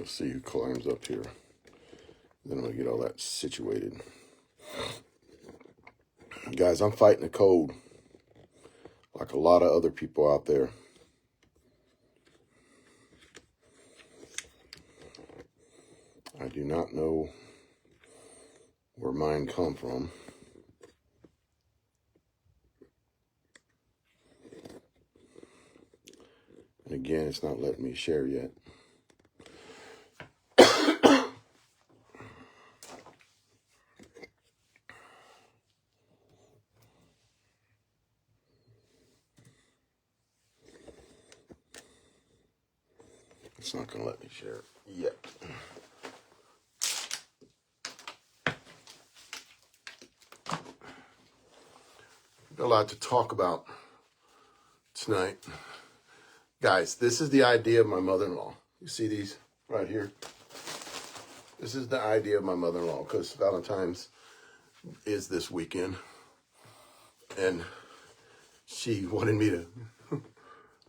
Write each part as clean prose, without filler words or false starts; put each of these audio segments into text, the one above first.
Let's see who climbs up here. Then I'm going to get all that situated. Guys, I'm fighting a cold like a lot of other people out there. I do not know where mine come from. And again, it's not letting me share yet. It's not going to let me share it yet. Got a lot to talk about tonight. Guys, this is the idea of my mother-in-law. You see these right here? This is the idea of my mother-in-law, because Valentine's is this weekend. And she wanted me to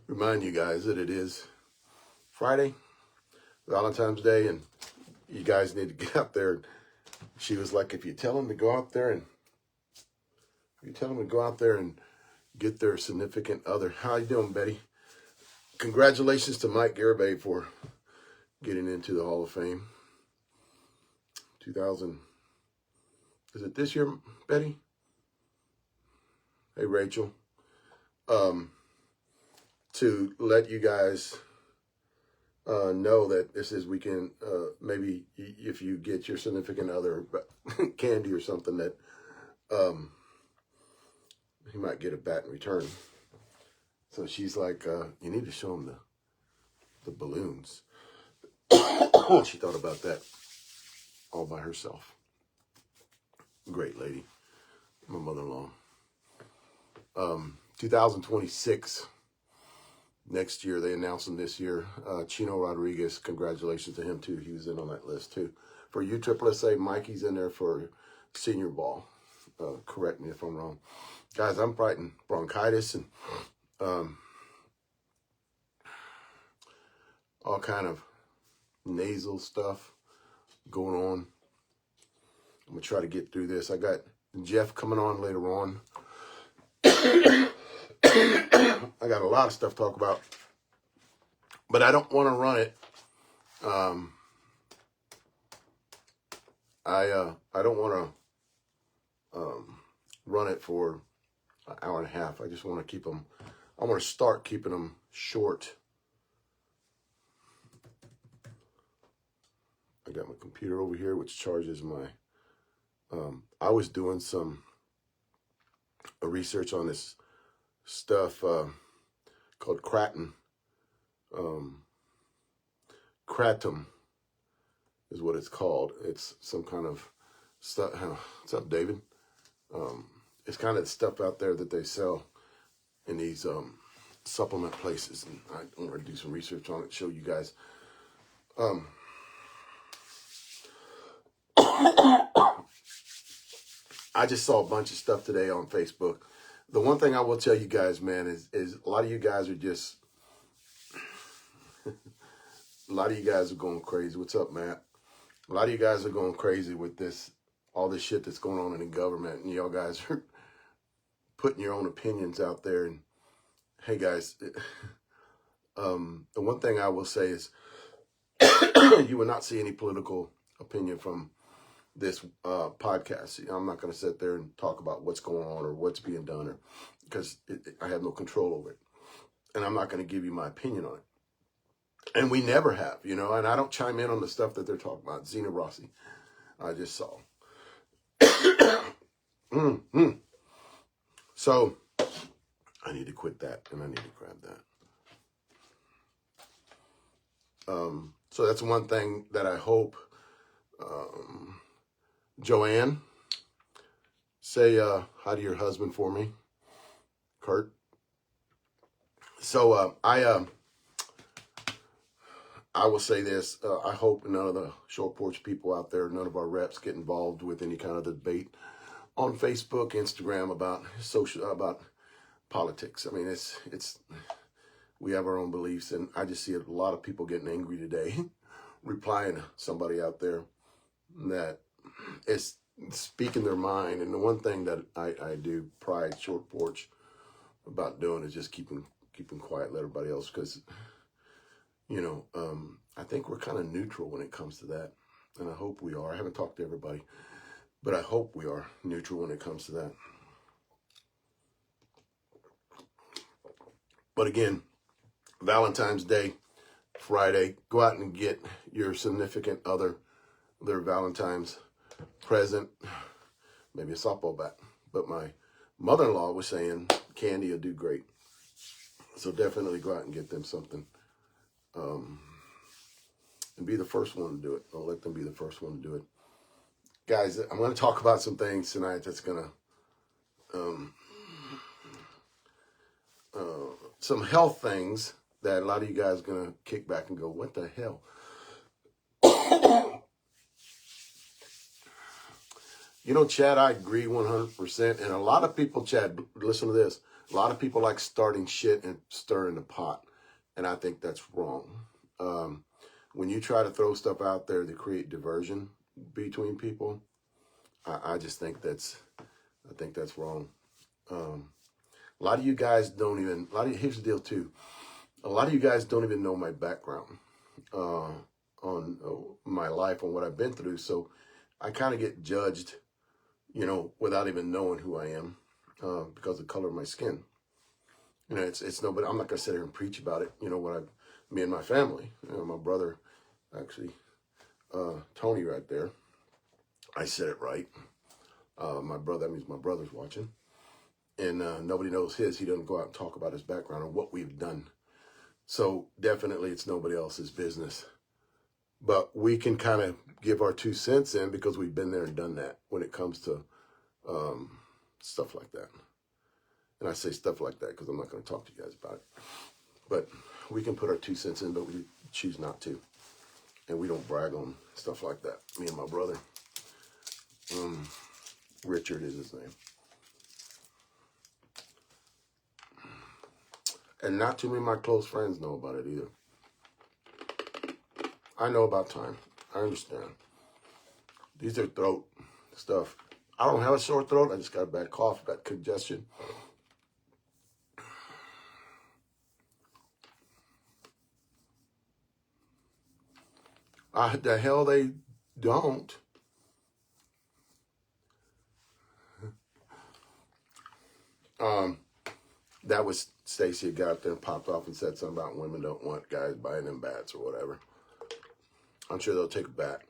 remind you guys that it is Friday, Valentine's Day, and you guys need to get out there. She was like, if you tell them to go out there and get their significant other. How you doing, Betty? Congratulations to Mike Garibay for getting into the Hall of Fame. 2000. Is it this year, Betty? Hey, Rachel. To let you guys know that this is weekend, maybe if you get your significant other candy or something, that he might get a bat in return. So she's like, you need to show him the balloons. She thought about that all by herself. Great lady, my mother-in-law. 2026, next year, they announced him this year. Chino Rodriguez, congratulations to him too. He was in on that list too. For USSSA, Mikey's in there for senior ball. Correct me if I'm wrong. Guys, I'm fighting bronchitis and all kind of nasal stuff going on. I'm going to try to get through this. I got Jeff coming on later on. I got a lot of stuff to talk about, but I don't want to run it. I don't want to run it for an hour and a half. I just want to keep them. I want to start keeping them short. I got my computer over here, which charges my. I was doing some research on this stuff called kratom. Kratom is what it's called. It's some kind of stuff. What's up, David? It's kind of stuff out there that they sell in these supplement places, and I want to do some research on it, show you guys. I just saw a bunch of stuff today on Facebook. The one thing I will tell you guys, man, is a lot of you guys are just, a lot of you guys are going crazy. What's up, Matt? A lot of you guys are going crazy with this, all this shit that's going on in the government, and y'all guys are putting your own opinions out there. And hey, guys, the one thing I will say is you will not see any political opinion from this podcast. I'm not going to sit there and talk about what's going on or what's being done, or because I have no control over it, and I'm not going to give you my opinion on it. And we never have, you know. And I don't chime in on the stuff that they're talking about. Zena Rossi, I just saw. So I need to quit that, and I need to grab that. So that's one thing that I hope. Joanne, say hi to your husband for me, Kurt. So I will say this. I hope none of the short porch people out there, none of our reps get involved with any kind of debate on Facebook, Instagram about politics. I mean, it's we have our own beliefs, and I just see a lot of people getting angry today replying to somebody out there that is speaking their mind. And the one thing that I do pride Short Porch about doing is just keeping quiet, let everybody else, because, you know, I think we're kind of neutral when it comes to that. And I hope we are. I haven't talked to everybody, but I hope we are neutral when it comes to that. But again, Valentine's Day, Friday, go out and get your significant other their Valentine's present, maybe a softball bat. But my mother-in-law was saying candy will do great. So definitely go out and get them something. And be the first one to do it. Don't let them be the first one to do it. Guys, I'm going to talk about some things tonight that's going to, some health things that a lot of you guys are going to kick back and go, what the hell? You know, Chad, I agree 100%. And a lot of people, Chad, listen to this. A lot of people like starting shit and stirring the pot. And I think that's wrong. When you try to throw stuff out there to create diversion between people, I just think that's wrong. A lot of you guys don't even, here's the deal too. A lot of you guys don't even know my background on my life, on what I've been through. So I kind of get judged, you know, without even knowing who I am because of the color of my skin. You know, it's nobody, I'm not going to sit here and preach about it. You know, me and my family, you know, my brother, actually, Tony right there. I said it right. My brother, that means my brother's watching. And nobody knows his. He doesn't go out and talk about his background or what we've done. So definitely it's nobody else's business. But we can kind of give our 2 cents in because we've been there and done that when it comes to stuff like that. And I say stuff like that because I'm not going to talk to you guys about it. But we can put our 2 cents in, but we choose not to. And we don't brag on stuff like that. Me and my brother. Richard is his name. And not too many of my close friends know about it either. I know about time. I understand. These are throat stuff. I don't have a sore throat. I just got a bad cough, bad congestion. The hell they don't. That was Stacy got up there and popped off and said something about women don't want guys buying them bats or whatever. I'm sure they'll take a bat.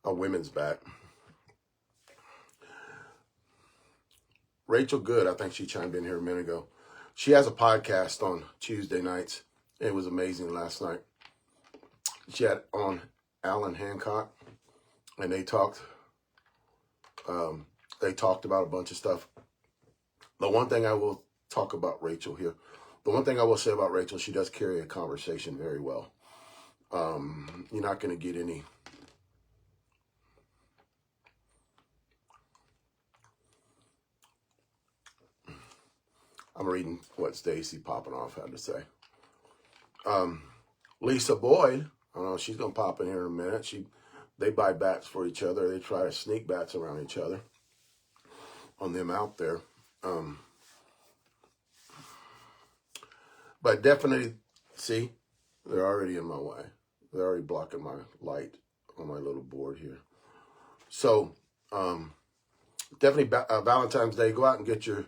A women's bat. Rachel Good, I think she chimed in here a minute ago. She has a podcast on Tuesday nights. It was amazing last night. She had on Alan Hancock, and they talked about a bunch of stuff. The one thing I will talk about Rachel here, the one thing I will say about Rachel, she does carry a conversation very well. You're not going to get any I'm reading what Stacy popping off had to say. Lisa Boyd, I don't know, she's going to pop in here in a minute. They buy bats for each other. They try to sneak bats around each other on them out there. But definitely, see, they're already in my way. They're already blocking my light on my little board here. So, definitely Valentine's Day, go out and get your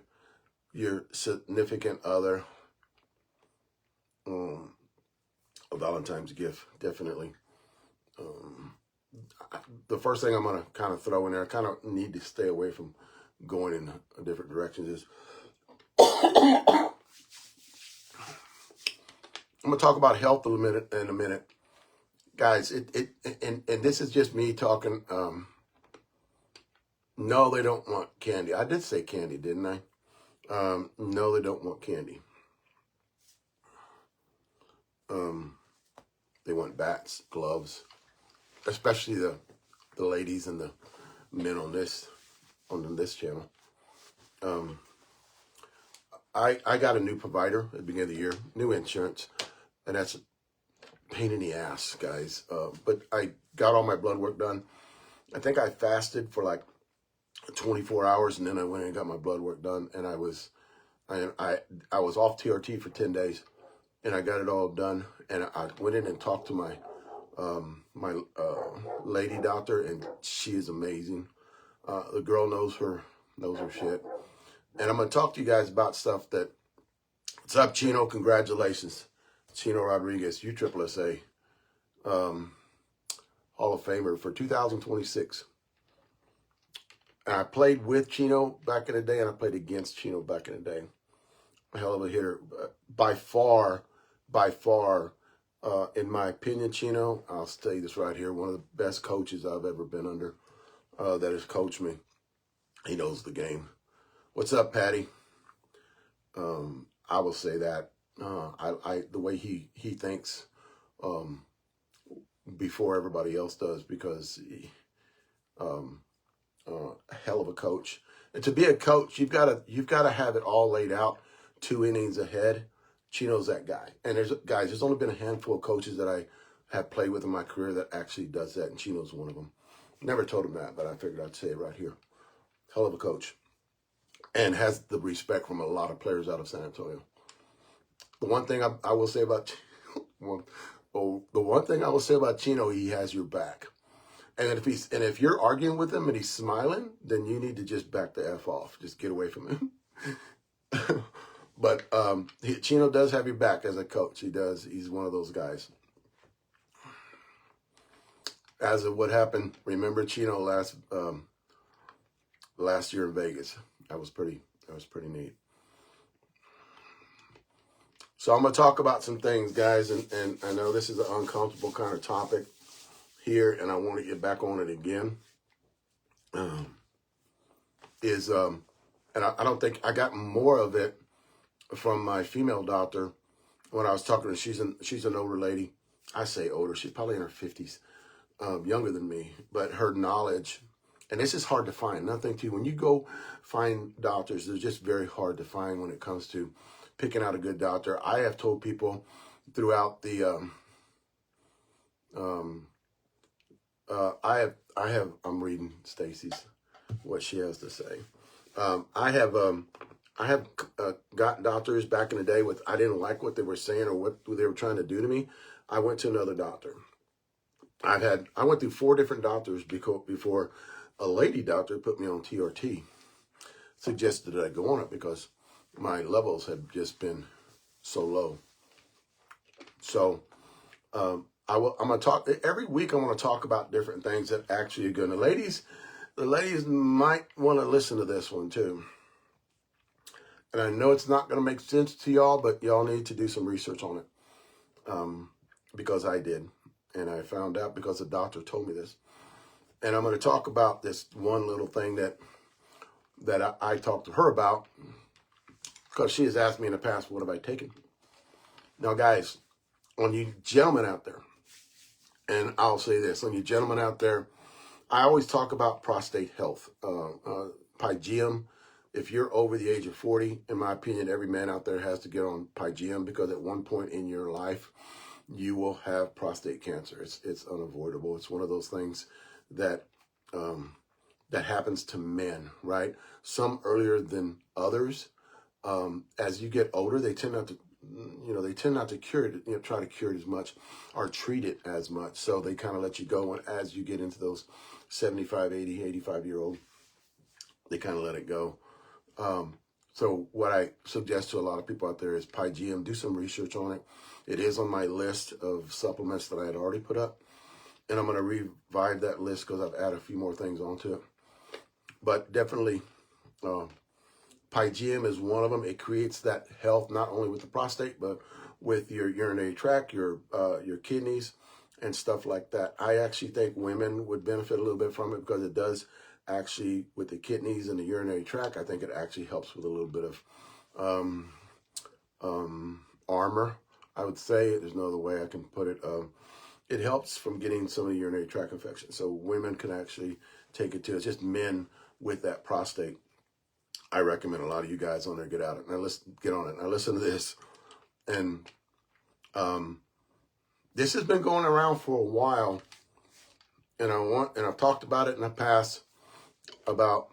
significant other a Valentine's gift, definitely. The first thing I'm going to kind of throw in there, I kind of need to stay away from going in different directions, is I'm going to talk about health in a minute. Guys, and this is just me talking. No, they don't want candy. I did say candy, didn't I? No, they don't want candy. They want bats, gloves, especially the ladies and the men on this channel. I got a new provider at the beginning of the year, new insurance, and that's pain in the ass, guys. But I got all my blood work done. I think I fasted for like 24 hours, and then I went and got my blood work done, and I was off TRT for 10 days, and I got it all done, and I went in and talked to my lady doctor, and she is amazing. The girl knows her shit, and I'm gonna talk to you guys about stuff that. What's up, Chino? Congratulations, Chino Rodriguez, USSSA Hall of Famer for 2026. And I played with Chino back in the day, and I played against Chino back in the day. A hell of a hitter. By far, in my opinion, Chino, I'll tell you this right here, one of the best coaches I've ever been under that has coached me. He knows the game. What's up, Patty? I will say that. The way he thinks before everybody else does, because hell of a coach. And to be a coach, you've got to have it all laid out 2 innings ahead. Chino's that guy. And there's only been a handful of coaches that I have played with in my career that actually does that, and Chino's one of them. Never told him that, but I figured I'd say it right here. Hell of a coach. And has the respect from a lot of players out of San Antonio. The one thing I will say about Chino, he has your back. And if you're arguing with him and he's smiling, then you need to just back the F off. Just get away from him. But Chino does have your back as a coach. He does. He's one of those guys. As of what happened, remember Chino last year in Vegas. That was pretty neat. So I'm gonna talk about some things, guys, and I know this is an uncomfortable kind of topic here, and I want to get back on it again. And I don't think I got more of it from my female doctor when I was talking to her. She's an older lady. I say older. She's probably in her 50s, younger than me. But her knowledge, and this is hard to find. Nothing to when you go find doctors, they're just very hard to find when it comes to picking out a good doctor. I have told people throughout the I'm reading Stacy's what she has to say. I have got doctors back in the day with I didn't like what they were saying or what they were trying to do to me. I went to another doctor. I went through 4 different doctors before a lady doctor put me on TRT. Suggested that I go on it because my levels had just been so low. So I'm gonna talk every week. I want to talk about different things that actually are good. The ladies might want to listen to this one too. And I know it's not going to make sense to y'all, but y'all need to do some research on it, because I did, and I found out because the doctor told me this. And I'm going to talk about this one little thing that I talked to her about, because she has asked me in the past, what have I taken? Now, guys, on you gentlemen out there, and I'll say this, on you gentlemen out there, I always talk about prostate health, Pygeum. If you're over the age of 40, in my opinion, every man out there has to get on Pygeum, because at one point in your life, you will have prostate cancer. It's unavoidable. It's one of those things that that happens to men, right? Some earlier than others. As you get older, they tend not to cure it, try to cure it as much or treat it as much. So they kind of let you go. And as you get into those 75, 80, 85-year-old, they kind of let it go. So what I suggest to a lot of people out there is Pygeum. Do some research on it. It is on my list of supplements that I had already put up. And I'm going to revive that list because I've added a few more things onto it. But definitely, Pygeum is one of them. It creates that health not only with the prostate, but with your urinary tract, your kidneys, and stuff like that. I actually think women would benefit a little bit from it, because it does actually, with the kidneys and the urinary tract, I think it actually helps with a little bit of armor, I would say. There's no other way I can put it. It helps from getting some of the urinary tract infections. So women can actually take it too. It's just men with that prostate. I recommend a lot of you guys on there get out it. Now let's get on it. Now listen to this. And This has been going around for a while, and I've talked about it in the past about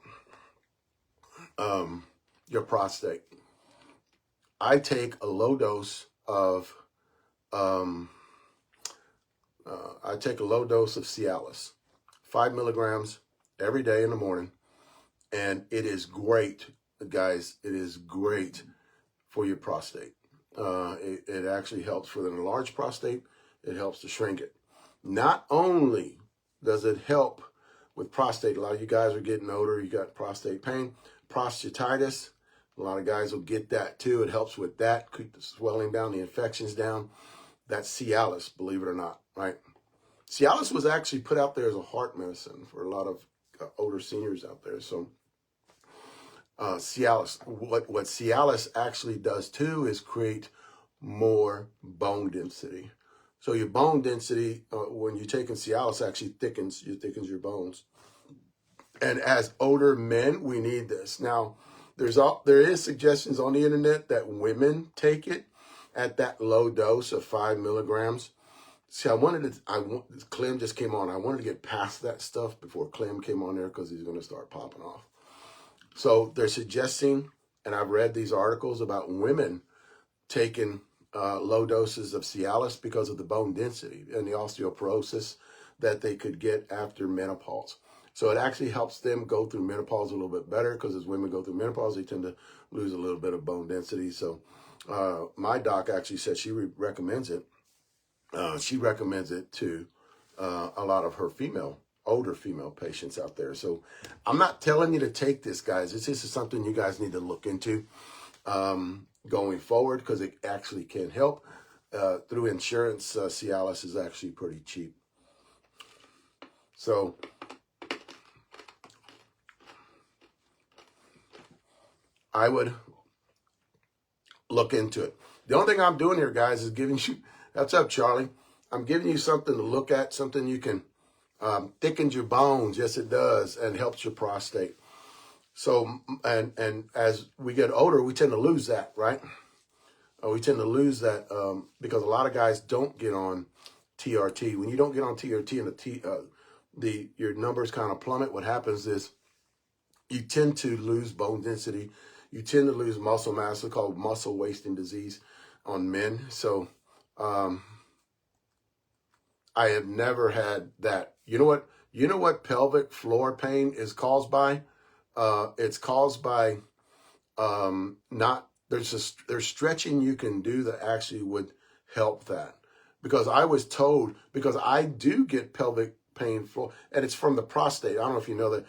your prostate. I take a low dose of Cialis, 5 milligrams every day in the morning, and it is great, guys. It is great for your prostate. It actually helps with an enlarged prostate. It helps to shrink it. Not only does it help with prostate, a lot of you guys are getting older, you got prostate pain, prostatitis. A lot of guys will get that too. It helps with that, keep the swelling down, the infections down. That's Cialis, believe it or not, right? Cialis was actually put out there as a heart medicine for a lot of older seniors out there. So Cialis, what Cialis actually does too is create more bone density. So your bone density, when you're taking Cialis, actually thickens your bones. And as older men, we need this. Now, there is suggestions on the internet that women take it at that low dose of 5 milligrams. See, Clem just came on. I wanted to get past that stuff before Clem came on there because he's going to start popping off. So they're suggesting, and I've read these articles about women taking low doses of Cialis because of the bone density and the osteoporosis that they could get after menopause. So it actually helps them go through menopause a little bit better, because as women go through menopause, they tend to lose a little bit of bone density. So my doc actually said she recommends it. She recommends it to a lot of her older female patients out there. So I'm not telling you to take this, guys. This is something you guys need to look into going forward, because it actually can help. Through insurance, Cialis is actually pretty cheap. So I would look into it. The only thing I'm doing here, guys, is giving you, what's up, Charlie? I'm giving you something to look at, something you can, thickens your bones. Yes, it does, and helps your prostate. So, and as we get older, we tend to lose that, right? We tend to lose that because a lot of guys don't get on TRT. When you don't get on TRT and your numbers kind of plummet, what happens is you tend to lose bone density. You tend to lose muscle mass. It's called muscle wasting disease on men. So I have never had that. You know what pelvic floor pain is caused by? It's caused by there's stretching you can do that actually would help that. Because I was told, because I do get pelvic pain floor, and it's from the prostate. I don't know if you know that.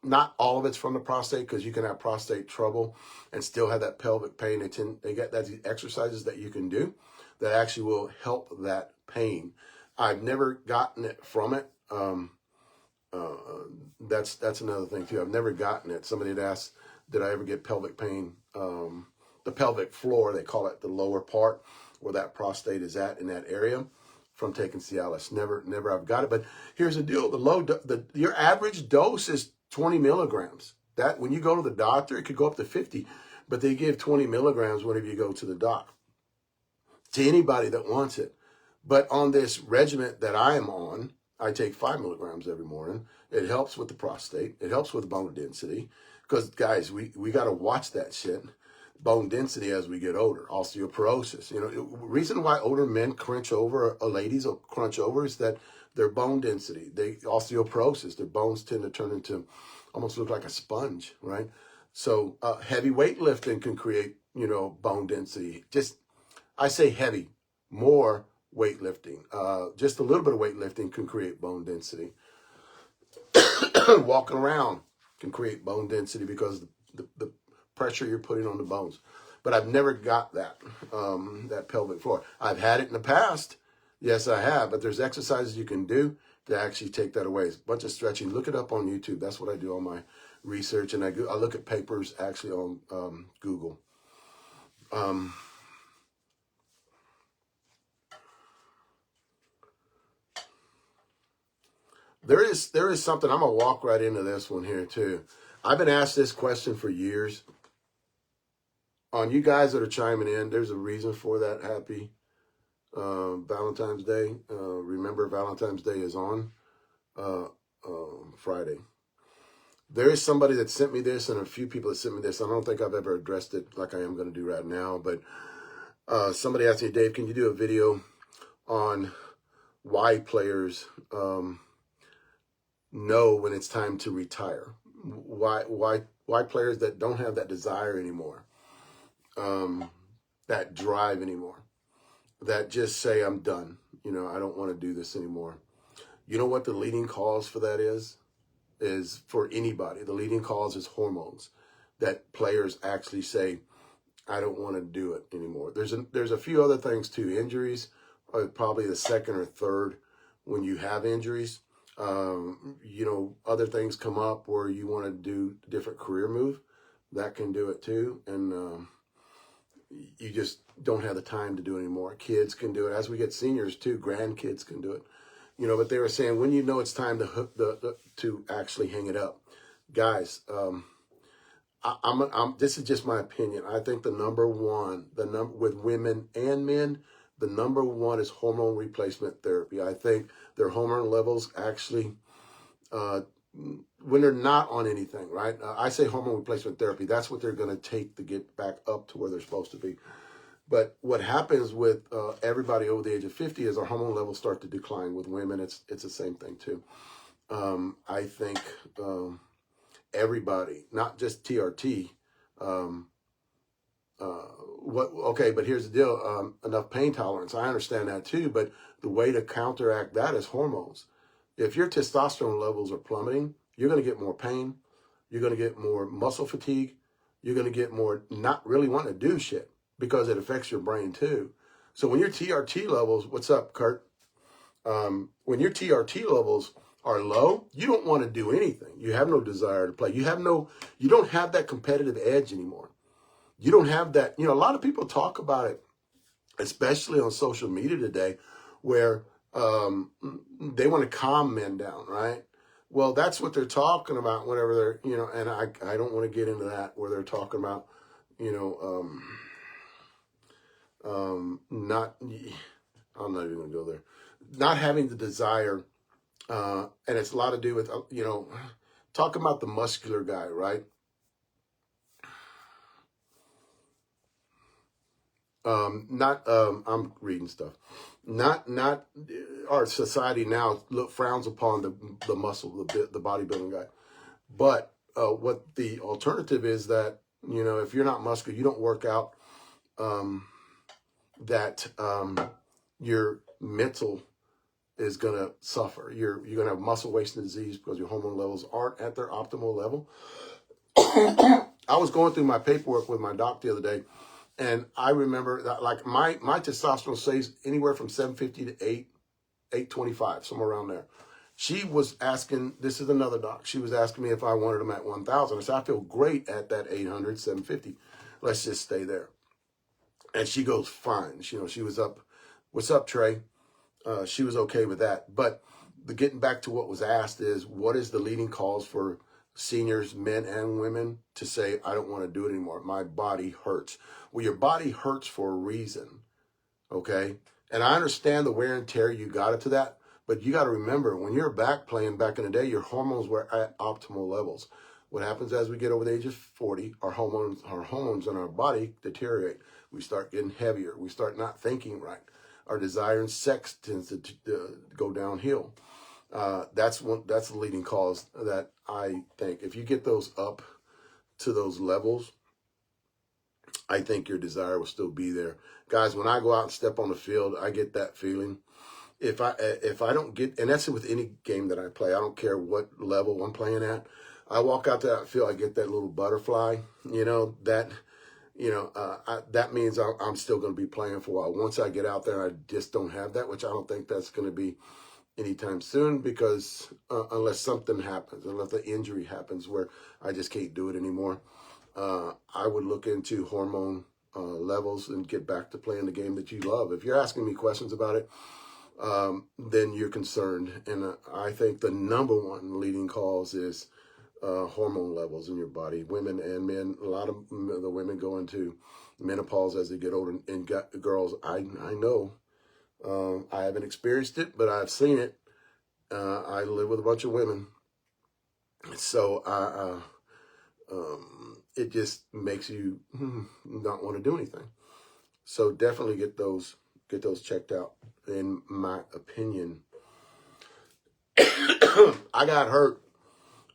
Not all of it's from the prostate, because you can have prostate trouble and still have that pelvic pain. They get that exercises that you can do that actually will help that pain. I've never gotten it from it. That's another thing too. I've never gotten it. Somebody had asked, did I ever get pelvic pain? The pelvic floor, they call it the lower part where that prostate is at in that area, from taking Cialis. Never I've got it. But here's the deal: your average dose is 20 milligrams. That when you go to the doctor, it could go up to 50, but they give 20 milligrams whenever you go to the doc, to anybody that wants it. But on this regimen that I am on, I take 5 milligrams every morning. It helps with the prostate. It helps with bone density, because guys, we got to watch that shit. Bone density as we get older, osteoporosis. Reason why older men crunch over, ladies will crunch over, is that their bone density, osteoporosis, their bones tend to turn into, almost look like a sponge, right? So heavy weightlifting can create, bone density. I say heavy, more weightlifting. Just a little bit of weightlifting can create bone density. Walking around can create bone density because the pressure you're putting on the bones. But I've never got that pelvic floor. I've had it in the past. Yes, I have. But there's exercises you can do to actually take that away. It's a bunch of stretching. Look it up on YouTube. That's what I do on my research. And I look at papers actually on Google. There is something, I'm going to walk right into this one here too. I've been asked this question for years. On you guys that are chiming in, there's a reason for that, Happy. Valentine's Day. Remember, Valentine's Day is on Friday. There is somebody that sent me this, and a few people that sent me this. I don't think I've ever addressed it like I am going to do right now, but somebody asked me, Dave, can you do a video on why players know when it's time to retire? Why players that don't have that desire anymore, that drive anymore, that just say, I'm done. You know, I don't want to do this anymore. You know what the leading cause for that is for anybody. The leading cause is hormones, that players actually say, I don't want to do it anymore. There's a few other things too. Injuries are probably the second or third when you have injuries. You know, other things come up where you want to do a different career move. That can do it too. And you just don't have the time to do it anymore. Kids can do it. As we get seniors too, grandkids can do it. You know, but they were saying when you know it's time to hook to actually hang it up, guys. This is just my opinion. I think the number one, with women and men, the number one is hormone replacement therapy. I think their hormone levels actually, when they're not on anything, right? I say hormone replacement therapy. That's what they're going to take to get back up to where they're supposed to be. But what happens with everybody over the age of 50 is our hormone levels start to decline. With women, it's the same thing too. I think everybody, not just TRT. Okay, but here's the deal. Enough pain tolerance. I understand that too, but the way to counteract that is hormones. If your testosterone levels are plummeting, you're going to get more pain. You're going to get more muscle fatigue. You're going to get more not really wanting to do shit because it affects your brain too. So when your TRT levels, what's up, Kurt? When your TRT levels are low, you don't want to do anything. You have no desire to play. You don't have that competitive edge anymore. You don't have that. You know, a lot of people talk about it, especially on social media today, where they want to calm men down, right? Well, that's what they're talking about whenever they're, you know, and I don't want to get into that where they're talking about, you know, not, I'm not even going to go there, not having the desire, and it's a lot to do with, you know, talking about the muscular guy, right? I'm reading stuff. Not our society now frowns upon the muscle, the bodybuilding guy. But what the alternative is that, you know, if you're not muscular, you don't work out, that your mental is going to suffer. You're going to have muscle wasting disease because your hormone levels aren't at their optimal level. I was going through my paperwork with my doc the other day, and I remember that, like, my testosterone stays anywhere from 750 to 825, somewhere around there. She was asking, this is another doc, she was asking me if I wanted them at 1,000. I said, I feel great at that 800, 750. Let's just stay there. And she goes, fine. You know, she was up, what's up, Trey? She was okay with that. But getting back to what was asked is, what is the leading cause for seniors, men and women, to say, I don't want to do it anymore. My body hurts. Well, your body hurts for a reason, okay? And I understand the wear and tear you got into that, but you got to remember, when you're back playing back in the day, your hormones were at optimal levels. What happens as we get over the age of 40, our hormones in our body deteriorate. We start getting heavier. We start not thinking right. Our desire in sex tends to go downhill. That's the leading cause that I think. If you get those up to those levels, I think your desire will still be there. Guys, when I go out and step on the field, I get that feeling. If I don't get, and that's with any game that I play, I don't care what level I'm playing at. I walk out to that field, I get that little butterfly, you know, that, you know, that means I'm still going to be playing for a while. Once I get out there, I just don't have that, which I don't think that's going to be anytime soon, because unless something happens, unless the injury happens where I just can't do it anymore, I would look into hormone levels and get back to playing the game that you love. If you're asking me questions about it, then you're concerned. And I think the number one leading cause is hormone levels in your body. Women and men, a lot of the women go into menopause as they get older, and girls, I know I haven't experienced it, but I've seen it. I live with a bunch of women, so it just makes you not want to do anything. So definitely get those checked out, in my opinion. I got hurt.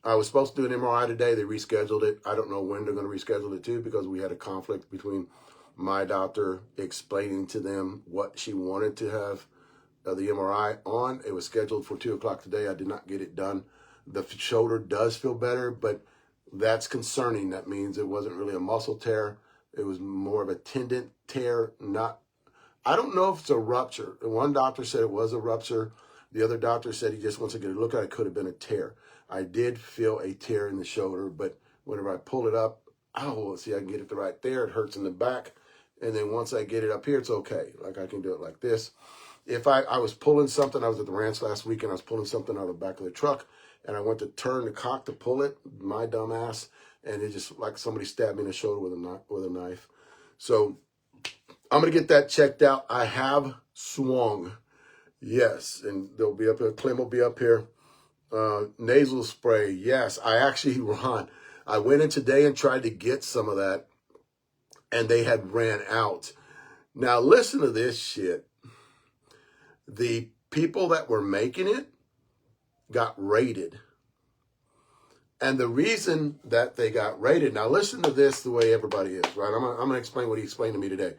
I was supposed to do an MRI today. They rescheduled it. I don't know when they're going to reschedule it to, because we had a conflict between my doctor explaining to them what she wanted to have the MRI on. It was scheduled for 2 o'clock today. I did not get it done. The shoulder does feel better, but that's concerning. That means it wasn't really a muscle tear. It was more of a tendon tear. I don't know if it's a rupture. One doctor said it was a rupture. The other doctor said he just wants to get a look at it. It could have been a tear. I did feel a tear in the shoulder, but whenever I pull it up, oh, see, I can get it right there. It hurts in the back. And then once I get it up here, it's okay. Like, I can do it like this. If I was pulling something, I was at the ranch last week, and I was pulling something out of the back of the truck, and I went to turn the cock to pull it, my dumb ass, and it just like somebody stabbed me in the shoulder with a knife. So I'm going to get that checked out. I have swung. Yes, and they'll be up here. Clem will be up here. Nasal spray. Yes, I actually, Ron, I went in today and tried to get some of that, and they had ran out. Now, listen to this shit. The people that were making it got raided. And the reason that they got raided, now listen to this the way everybody is, right? I'm going to explain what he explained to me today.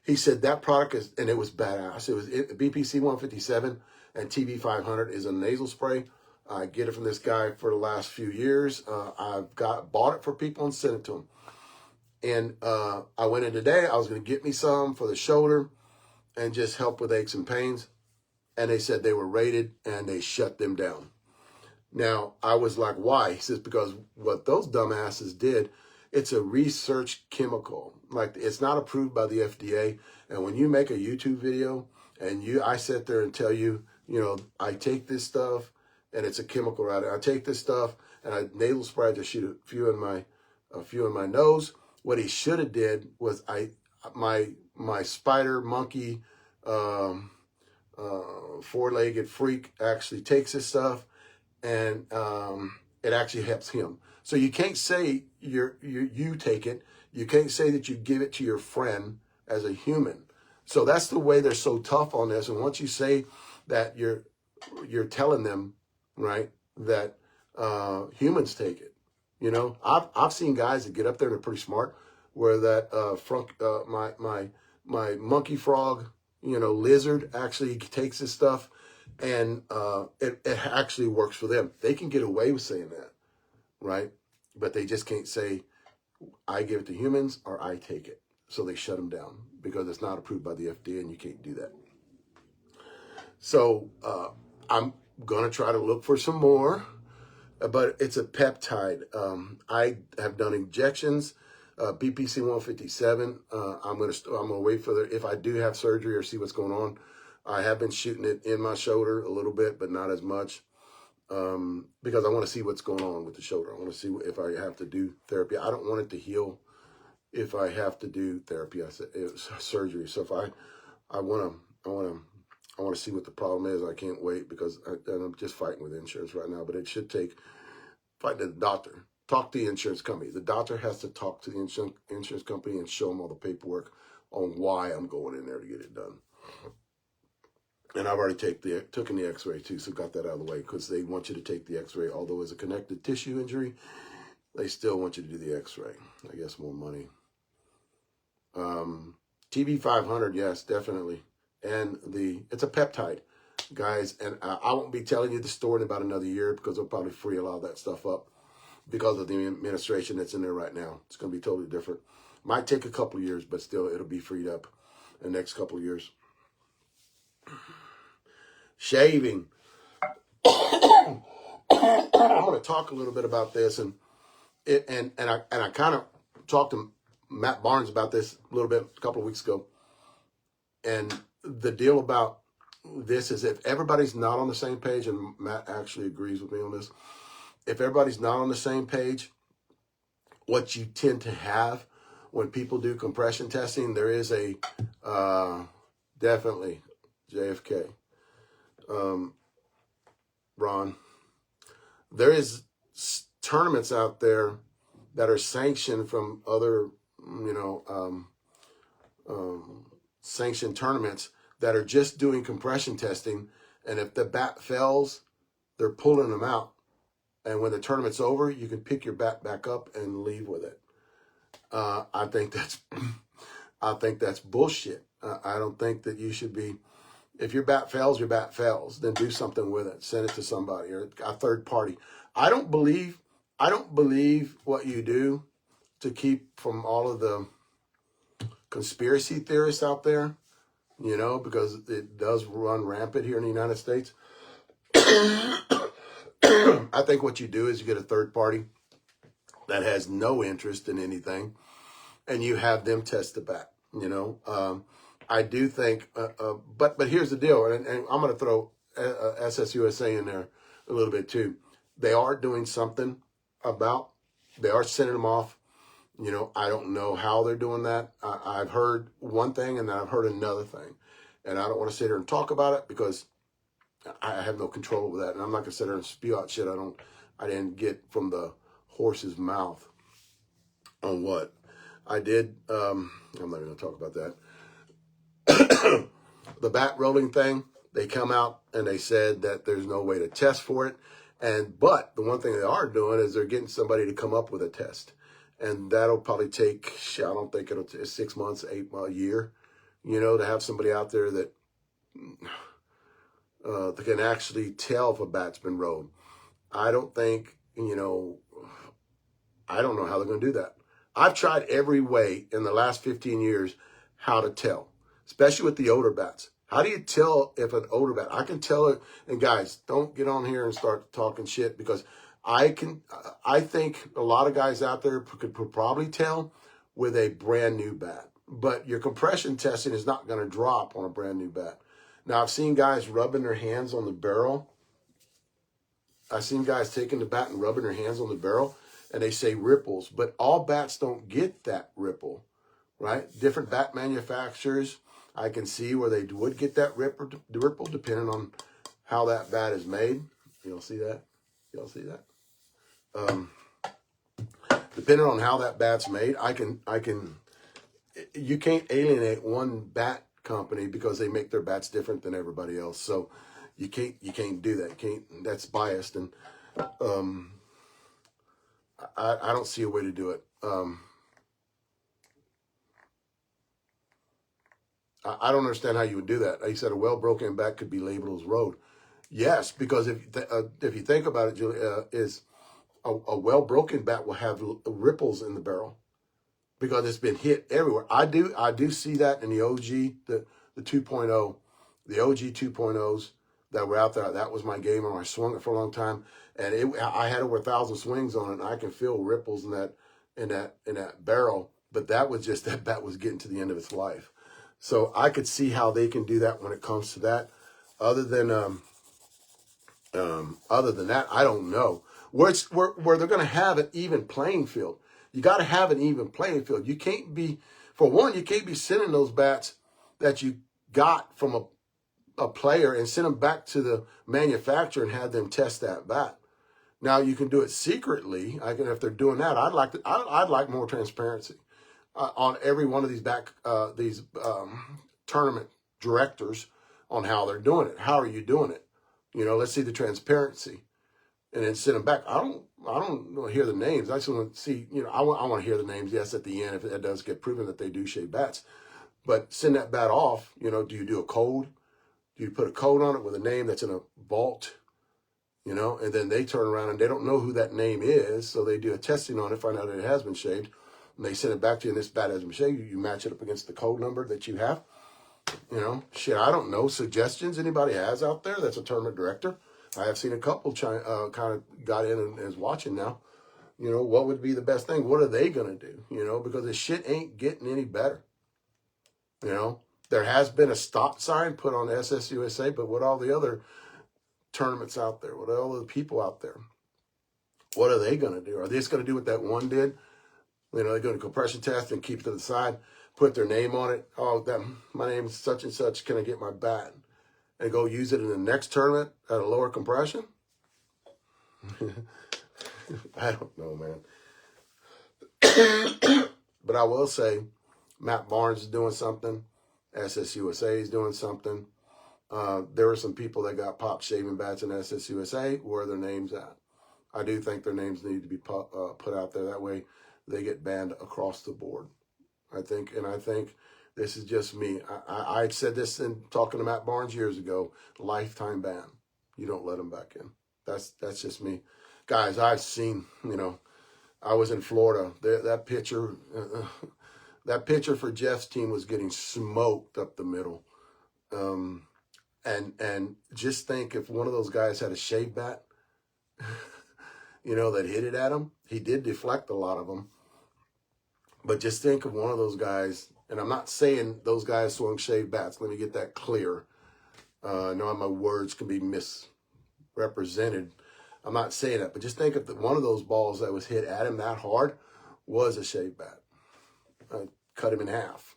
He said that product is, and it was badass. It was BPC 157 and TB 500 is a nasal spray. I get it from this guy for the last few years. I've bought it for people and sent it to them. And I went in today. I was going to get me some for the shoulder and just help with aches and pains. And they said they were raided and they shut them down. Now, I was like, why? He says, because what those dumbasses did, it's a research chemical. Like, it's not approved by the FDA. And when you make a YouTube video and I sit there and tell you, you know, I take this stuff and it's a chemical, right? I take this stuff and I nasal spray, I just shoot a few in my nose. What he should have did was my spider monkey, four-legged freak actually takes this stuff, and it actually helps him. So you can't say you take it. You can't say that you give it to your friend as a human. So that's the way they're so tough on this. And once you say that you're telling them, right, that humans take it. You know, I've seen guys that get up there and they're pretty smart, where that my monkey frog, you know, lizard actually takes this stuff, and it actually works for them. They can get away with saying that, right? But they just can't say, I give it to humans or I take it. So they shut them down because it's not approved by the FDA and you can't do that. So I'm going to try to look for some more, but it's a peptide. I have done injections, BPC 157. I'm gonna wait for if I do have surgery or see what's going on. I have been shooting it in my shoulder a little bit, but not as much, because I want to see what's going on with the shoulder. I want to see if I have to do therapy. I don't want it to heal if I have to do therapy. I said it's surgery. So if I want to see what the problem is. I can't wait because I'm just fighting with insurance right now. But it should take fighting the doctor. Talk to the insurance company. The doctor has to talk to the insurance company and show them all the paperwork on why I'm going in there to get it done. And I've already taken the x-ray too, so got that out of the way, because they want you to take the x-ray. Although it's a connective tissue injury, they still want you to do the x-ray. I guess more money. TB 500, yes, definitely. And it's a peptide, guys. And I won't be telling you the story in about another year, because they'll probably free a lot of that stuff up because of the administration that's in there right now. It's going to be totally different. Might take a couple of years, but still it'll be freed up in the next couple of years. Shaving. I'm going to talk a little bit about this, and I kind of talked to Matt Barnes about this a little bit a couple of weeks ago. And the deal about this is, if everybody's not on the same page, and Matt actually agrees with me on this, if everybody's not on the same page, what you tend to have when people do compression testing, there is a definitely JFK. Ron, there is tournaments out there that are sanctioned from other, sanctioned tournaments that are just doing compression testing. And if the bat fails, they're pulling them out. And when the tournament's over, you can pick your bat back up and leave with it. I think that's bullshit. I don't think that you should be. If your bat fails, your bat fails. Then do something with it. Send it to somebody or a third party. I don't believe what you do to keep from all of the conspiracy theorists out there, because it does run rampant here in the United States. I think what you do is you get a third party that has no interest in anything, and you have them test the bat. I do think, but here's the deal, and I'm going to throw SSUSA in there a little bit too. They are doing something they are sending them off. I don't know how they're doing that. I've heard one thing and then I've heard another thing, and I don't want to sit here and talk about it because I have no control over that, and I'm not going to sit there and spew out shit I didn't get from the horse's mouth on what I did. I'm not going to talk about that. The bat rolling thing, they come out and they said that there's no way to test for it. But the one thing they are doing is they're getting somebody to come up with a test. And that'll probably take, I don't think it'll take 6 months, a year, to have somebody out there that can actually tell if a bat's been rolled. I don't think, I don't know how they're going to do that. I've tried every way in the last 15 years how to tell, especially with the older bats. How do you tell if an older bat? I can tell it. And guys, don't get on here and start talking shit, because I think a lot of guys out there could probably tell with a brand new bat. But your compression testing is not going to drop on a brand new bat. Now, I've seen guys rubbing their hands on the barrel. I've seen guys taking the bat and rubbing their hands on the barrel, and they say ripples. But all bats don't get that ripple, right? Different bat manufacturers, I can see where they would get that ripple depending on how that bat is made. You'll see that? Y'all see that? Depending on how that bat's made, you can't alienate one bat company because they make their bats different than everybody else. So you can't do that. That's biased. And I don't see a way to do it. I don't understand how you would do that. He said a well-broken bat could be labeled as road. Yes, because if you think about it, Julie, is a well-broken bat will have ripples in the barrel because it's been hit everywhere. I do see that in the OG, the 2.0, the OG 2.0s that were out there. That was my game, and I swung it for a long time, and I had over 1,000 swings on it, and I can feel ripples in that barrel. But that was just that bat was getting to the end of its life. So I could see how they can do that when it comes to that. Other than that, I don't know. Where they're going to have an even playing field. You got to have an even playing field. You can't be, for one, you can't be sending those bats that you got from a player and send them back to the manufacturer and have them test that bat. Now you can do it secretly. If they're doing that, I'd like more transparency on every one of these tournament directors on how they're doing it. How are you doing it? Let's see the transparency, and then send them back. I don't want to hear the names. I just want to see. I want to hear the names. Yes, at the end, if it does get proven that they do shave bats, but send that bat off. Do you do a code? Do you put a code on it with a name that's in a vault? And then they turn around and they don't know who that name is, so they do a testing on it, find out that it has been shaved, and they send it back to you. And this bat has been shaved. You match it up against the code number that you have. Shit, I don't know. Suggestions anybody has out there that's a tournament director? I have seen a couple kind of got in and is watching now. What would be the best thing? What are they going to do? Because this shit ain't getting any better. There has been a stop sign put on SSUSA, but what all the other tournaments out there, what all the people out there, what are they going to do? Are they just going to do what that one did? They go to compression test and keep it to the side, put their name on it. Oh, my name is such and such. Can I get my bat? and go use it in the next tournament at a lower compression? I don't know, man. But I will say, Matt Barnes is doing something. SSUSA is doing something. There were some people that got pop shaving bats in SSUSA. Where are their names at? I do think their names need to be put out there. That way they get banned across the board. I think this is just me. I said this in talking to Matt Barnes years ago, lifetime ban. You don't let them back in. That's just me. Guys, I've seen, I was in Florida. That pitcher for Jeff's team was getting smoked up the middle. And just think if one of those guys had a shave bat, that hit it at him. He did deflect a lot of them. But just think of one of those guys, and I'm not saying those guys swung shave bats. Let me get that clear. I know my words can be misrepresented. I'm not saying that, but just think if one of those balls that was hit at him that hard was a shave bat. Cut him in half,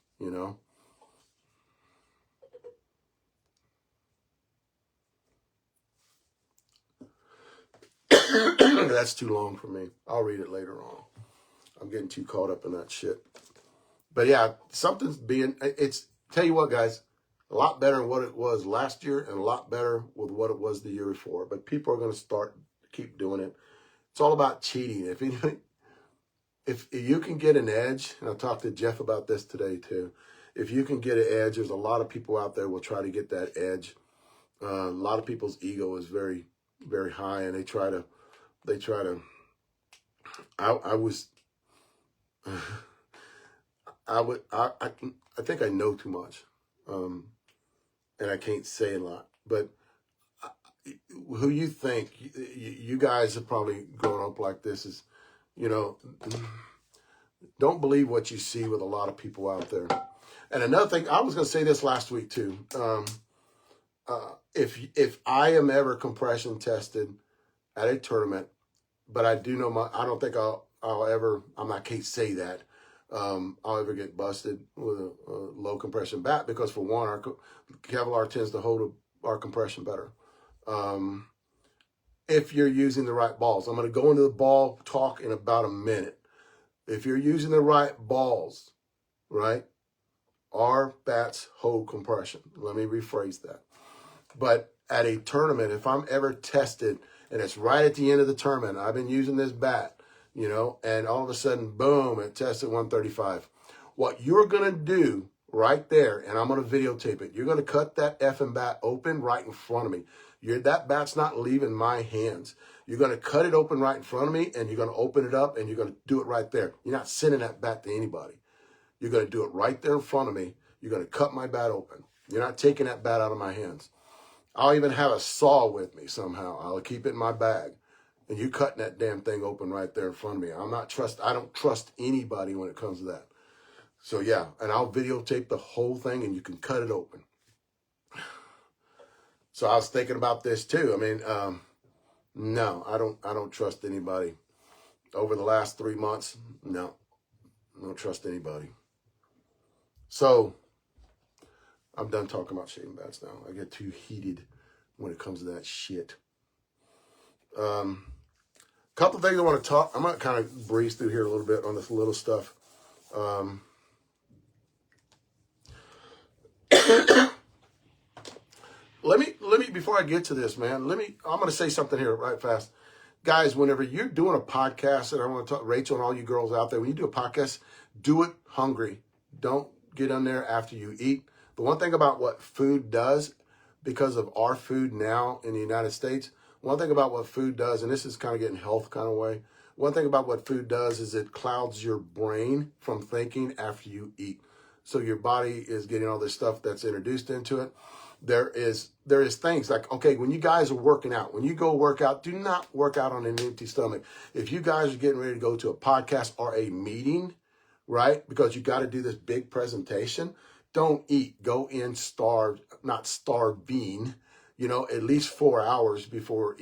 That's too long for me. I'll read it later on. I'm getting too caught up in that shit. But yeah, tell you what, guys, a lot better than what it was last year and a lot better with what it was the year before. But people are going to keep doing it. It's all about cheating. If you can get an edge, and I talked to Jeff about this today too. If you can get an edge, there's a lot of people out there will try to get that edge. A lot of people's ego is very, very high, and they try to. I think I know too much, and I can't say a lot. But who you think you guys have probably grown up like this is, don't believe what you see with a lot of people out there. And another thing, I was going to say this last week too. If I am ever compression tested at a tournament, but I do know I don't think I can't say that. I'll ever get busted with a low compression bat because for one, our Kevlar tends to hold our compression better. If you're using the right balls, I'm going to go into the ball talk in about a minute. If you're using the right balls, right, our bats hold compression. Let me rephrase that. But at a tournament, if I'm ever tested and it's right at the end of the tournament, I've been using this bat, and all of a sudden, boom, it tests at 135. What you're going to do right there, and I'm going to videotape it, you're going to cut that effing bat open right in front of me. That bat's not leaving my hands. You're going to cut it open right in front of me, and you're going to open it up, and you're going to do it right there. You're not sending that bat to anybody. You're going to do it right there in front of me. You're going to cut my bat open. You're not taking that bat out of my hands. I'll even have a saw with me somehow. I'll keep it in my bag. And you cutting that damn thing open right there in front of me. I don't trust anybody when it comes to that. So yeah, and I'll videotape the whole thing and you can cut it open. So I was thinking about this too. I mean, no, I don't trust anybody. Over the last 3 months, no, I don't trust anybody. So I'm done talking about shaving bats now. I get too heated when it comes to that shit. Couple things I want to talk. I'm going to kind of breeze through here a little bit on this little stuff. Let me, before I get to this, man, I'm going to say something here right fast. Guys, whenever you're doing a podcast, and I want to talk, Rachel and all you girls out there, when you do a podcast, do it hungry. Don't get on there after you eat. The one thing about what food does, because of our food now in the United States, one thing about what food does, and this is kind of getting health kind of way, one thing about what food does is it clouds your brain from thinking after you eat. So your body is getting all this stuff that's introduced into it. There is things like, okay, when you guys are working out, when you go work out, do not work out on an empty stomach. If you guys are getting ready to go to a podcast or a meeting, right, because you got to do this big presentation, don't eat. Go in starved, not starving, at least 4 hours before,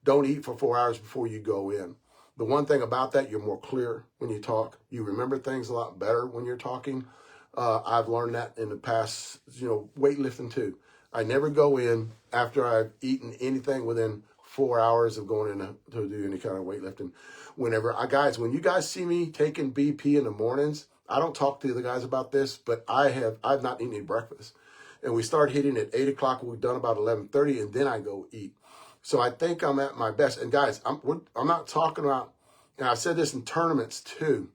don't eat for 4 hours before you go in. The one thing about that, you're more clear when you talk. You remember things a lot better when you're talking. I've learned that in the past, weightlifting too. I never go in after I've eaten anything within 4 hours of going in to do any kind of weightlifting. Guys, when you guys see me taking BP in the mornings, I don't talk to the guys about this, but I've not eaten any breakfast. And we start hitting at 8 o'clock. We're done about 11:30, and then I go eat. So I think I'm at my best. And guys, I'm not talking about, and I've said this in tournaments too,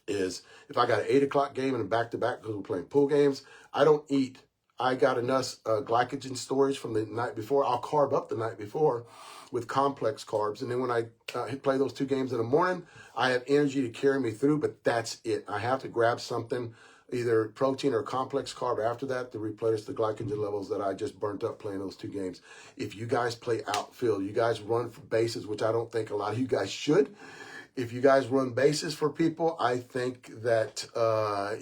is if I got an 8 o'clock game and a back-to-back because we're playing pool games, I don't eat. I got enough glycogen storage from the night before. I'll carb up the night before with complex carbs. And then when I play those 2 games in the morning, I have energy to carry me through, but that's it. I have to grab something, either protein or complex carb after that to replenish the glycogen levels that I just burnt up playing those 2 games. If you guys play outfield, you guys run for bases, which I don't think a lot of you guys should. If you guys run bases for people, I think that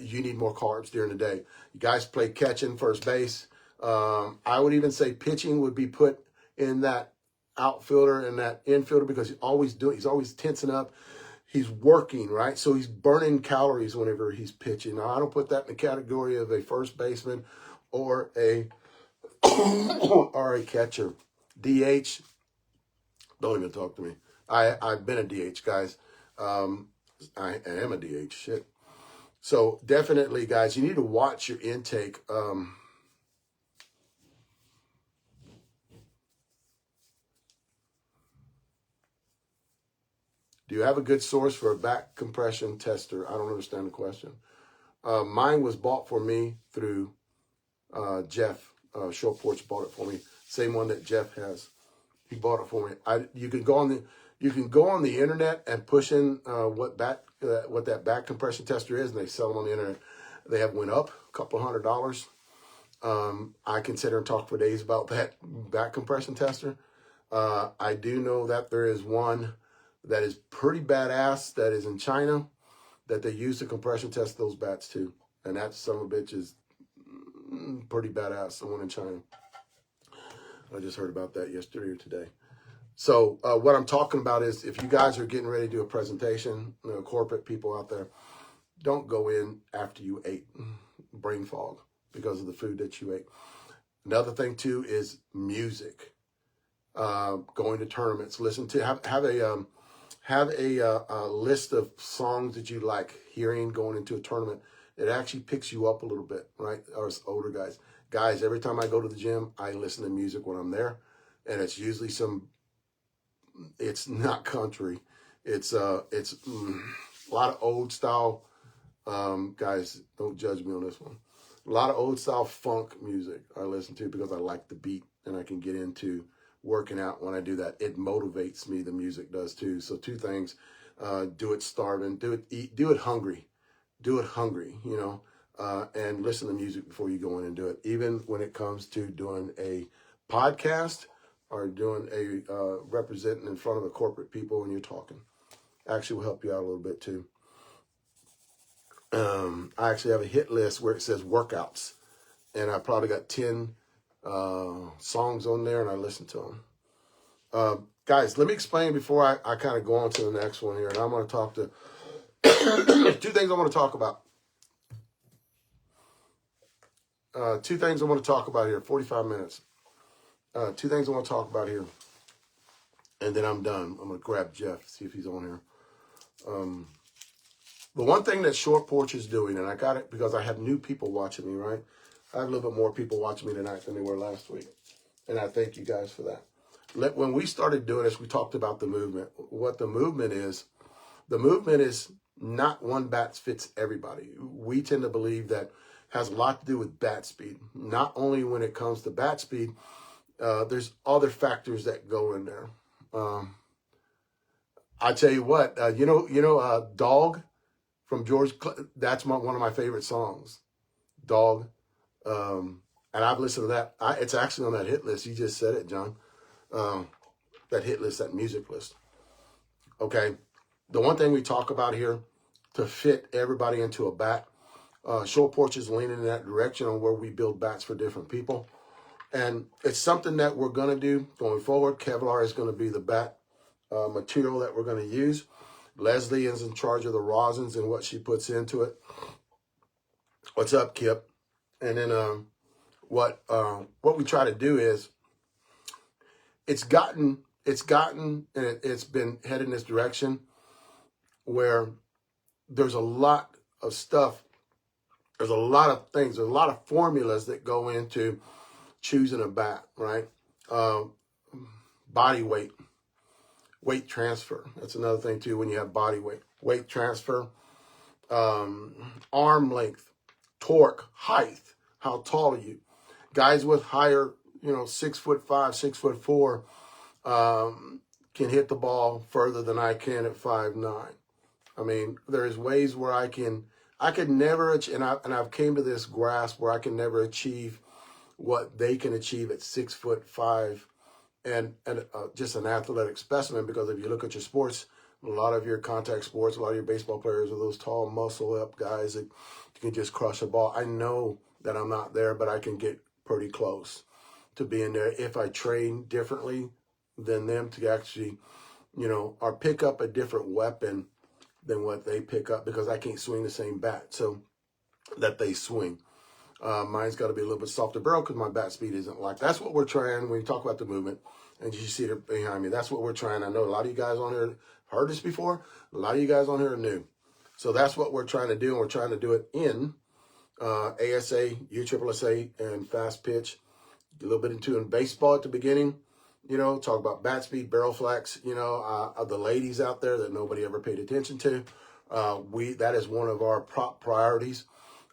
you need more carbs during the day. You guys play catching, first base. I would even say pitching would be put in that outfielder and that infielder because he's always tensing up. He's working, right? So he's burning calories whenever he's pitching. Now, I don't put that in the category of a first baseman or a or a catcher. DH, don't even talk to me. I've been a DH, guys. I am a DH, shit. So definitely, guys, you need to watch your intake. Do you have a good source for a back compression tester? I don't understand the question. Mine was bought for me through Jeff. Short Porch bought it for me. Same one that Jeff has. He bought it for me. You can go on the internet and push in what that back compression tester is, and they sell them on the internet. They have went up a couple $100. I can sit here and talk for days about that back compression tester. I do know that there is one that is pretty badass that is in China that they use to compression test those bats too, and that son of a bitch is pretty badass. The one in China. I just heard about that yesterday or today. So what I'm talking about is if you guys are getting ready to do a presentation, corporate people out there, don't go in after you ate. Brain fog because of the food that you ate. Another thing too is music. Going to tournaments, listen to have a list of songs that you like hearing going into a tournament. It actually picks you up a little bit, right? Or older guys. Guys, every time I go to the gym, I listen to music when I'm there, and it's usually it's not country. It's a lot of old style. Guys, don't judge me on this one. A lot of old style funk music I listen to because I like the beat and I can get into working out when I do that. It motivates me. The music does too. So 2 things: do it starving, do it hungry, and listen to music before you go in and do it. Even when it comes to doing a podcast or doing a representing in front of the corporate people when you're talking, actually will help you out a little bit too. I actually have a hit list where it says workouts, and I probably got 10 songs on there, and I listen to them. Guys, let me explain before I kind of go on to the next one here, and I'm going to talk to 2 things I want to talk about. 2 things I want to talk about here, 45 minutes. 2 things I want to talk about here, and then I'm done. I'm going to grab Jeff, see if he's on here. The one thing that Short Porch is doing, and I got it because I have new people watching me, right? I have a little bit more people watching me tonight than they were last week, and I thank you guys for that. When we started doing this, we talked about the movement. What the movement is not one bat fits everybody. We tend to believe that has a lot to do with bat speed. Not only when it comes to bat speed, there's other factors that go in there. I tell you what, Dog from George, that's one of my favorite songs, Dog. And I've listened to that. It's actually on that hit list. You just said it, John. That hit list, that music list. Okay. The one thing we talk about here to fit everybody into a bat, Short Porch is leaning in that direction on where we build bats for different people. And it's something that we're going to do going forward. Kevlar is going to be the bat material that we're going to use. Leslie is in charge of the rosins and what she puts into it. What's up, Kip? And then what we try to do is it's gotten and it's been headed in this direction where there's a lot of stuff, there's a lot of things, there's a lot of formulas that go into choosing a bat, right? Body weight, weight transfer. That's another thing too when you have body weight. Weight transfer, arm length, torque, height, how tall are you? Guys with higher, 6'5", 6'4", can hit the ball further than I can at 5'9". I mean, there's ways where I could never, and I've came to this grasp where I can never achieve what they can achieve at 6'5", and just an athletic specimen. Because if you look at your sports, a lot of your contact sports, a lot of your baseball players are those tall, muscle up guys that can just crush a ball. I know that I'm not there, but I can get pretty close to being there if I train differently than them to actually, or pick up a different weapon than what they pick up, because I can't swing the same bat so that they swing. Mine's got to be a little bit softer barrel because my bat speed isn't like. That's what we're trying when you talk about the movement. And you see it behind me. That's what we're trying. I know a lot of you guys on here heard this before. A lot of you guys on here are new. So that's what we're trying to do. And we're trying to do it in ASA, USSSA, and fast pitch. A little bit into in baseball at the beginning. Talk about bat speed, barrel flex. Of the ladies out there that nobody ever paid attention to. That is one of our priorities.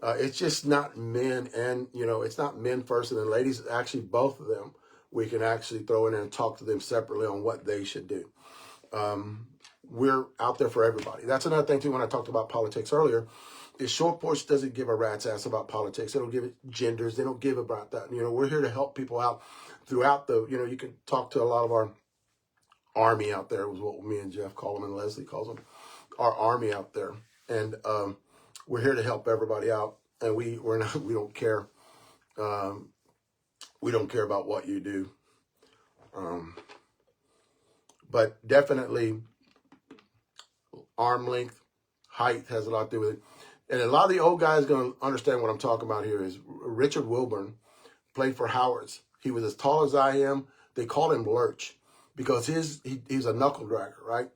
It's just not men, and it's not men first and then ladies. Actually, both of them we can actually throw in there and talk to them separately on what they should do. We're out there for everybody. That's another thing too. When I talked about politics earlier, is Short Porch doesn't give a rat's ass about politics. They don't give it genders. They don't give about that. We're here to help people out throughout the. You can talk to a lot of our army out there. Was what me and Jeff call them, and Leslie calls them, our army out there, and we're here to help everybody out, and we don't care. We don't care about what you do. But definitely arm length, height has a lot to do with it. And a lot of the old guys going to understand what I'm talking about here. Is Richard Wilburn played for Howard's. He was as tall as I am. They called him Lurch because he's a knuckle dragger, right?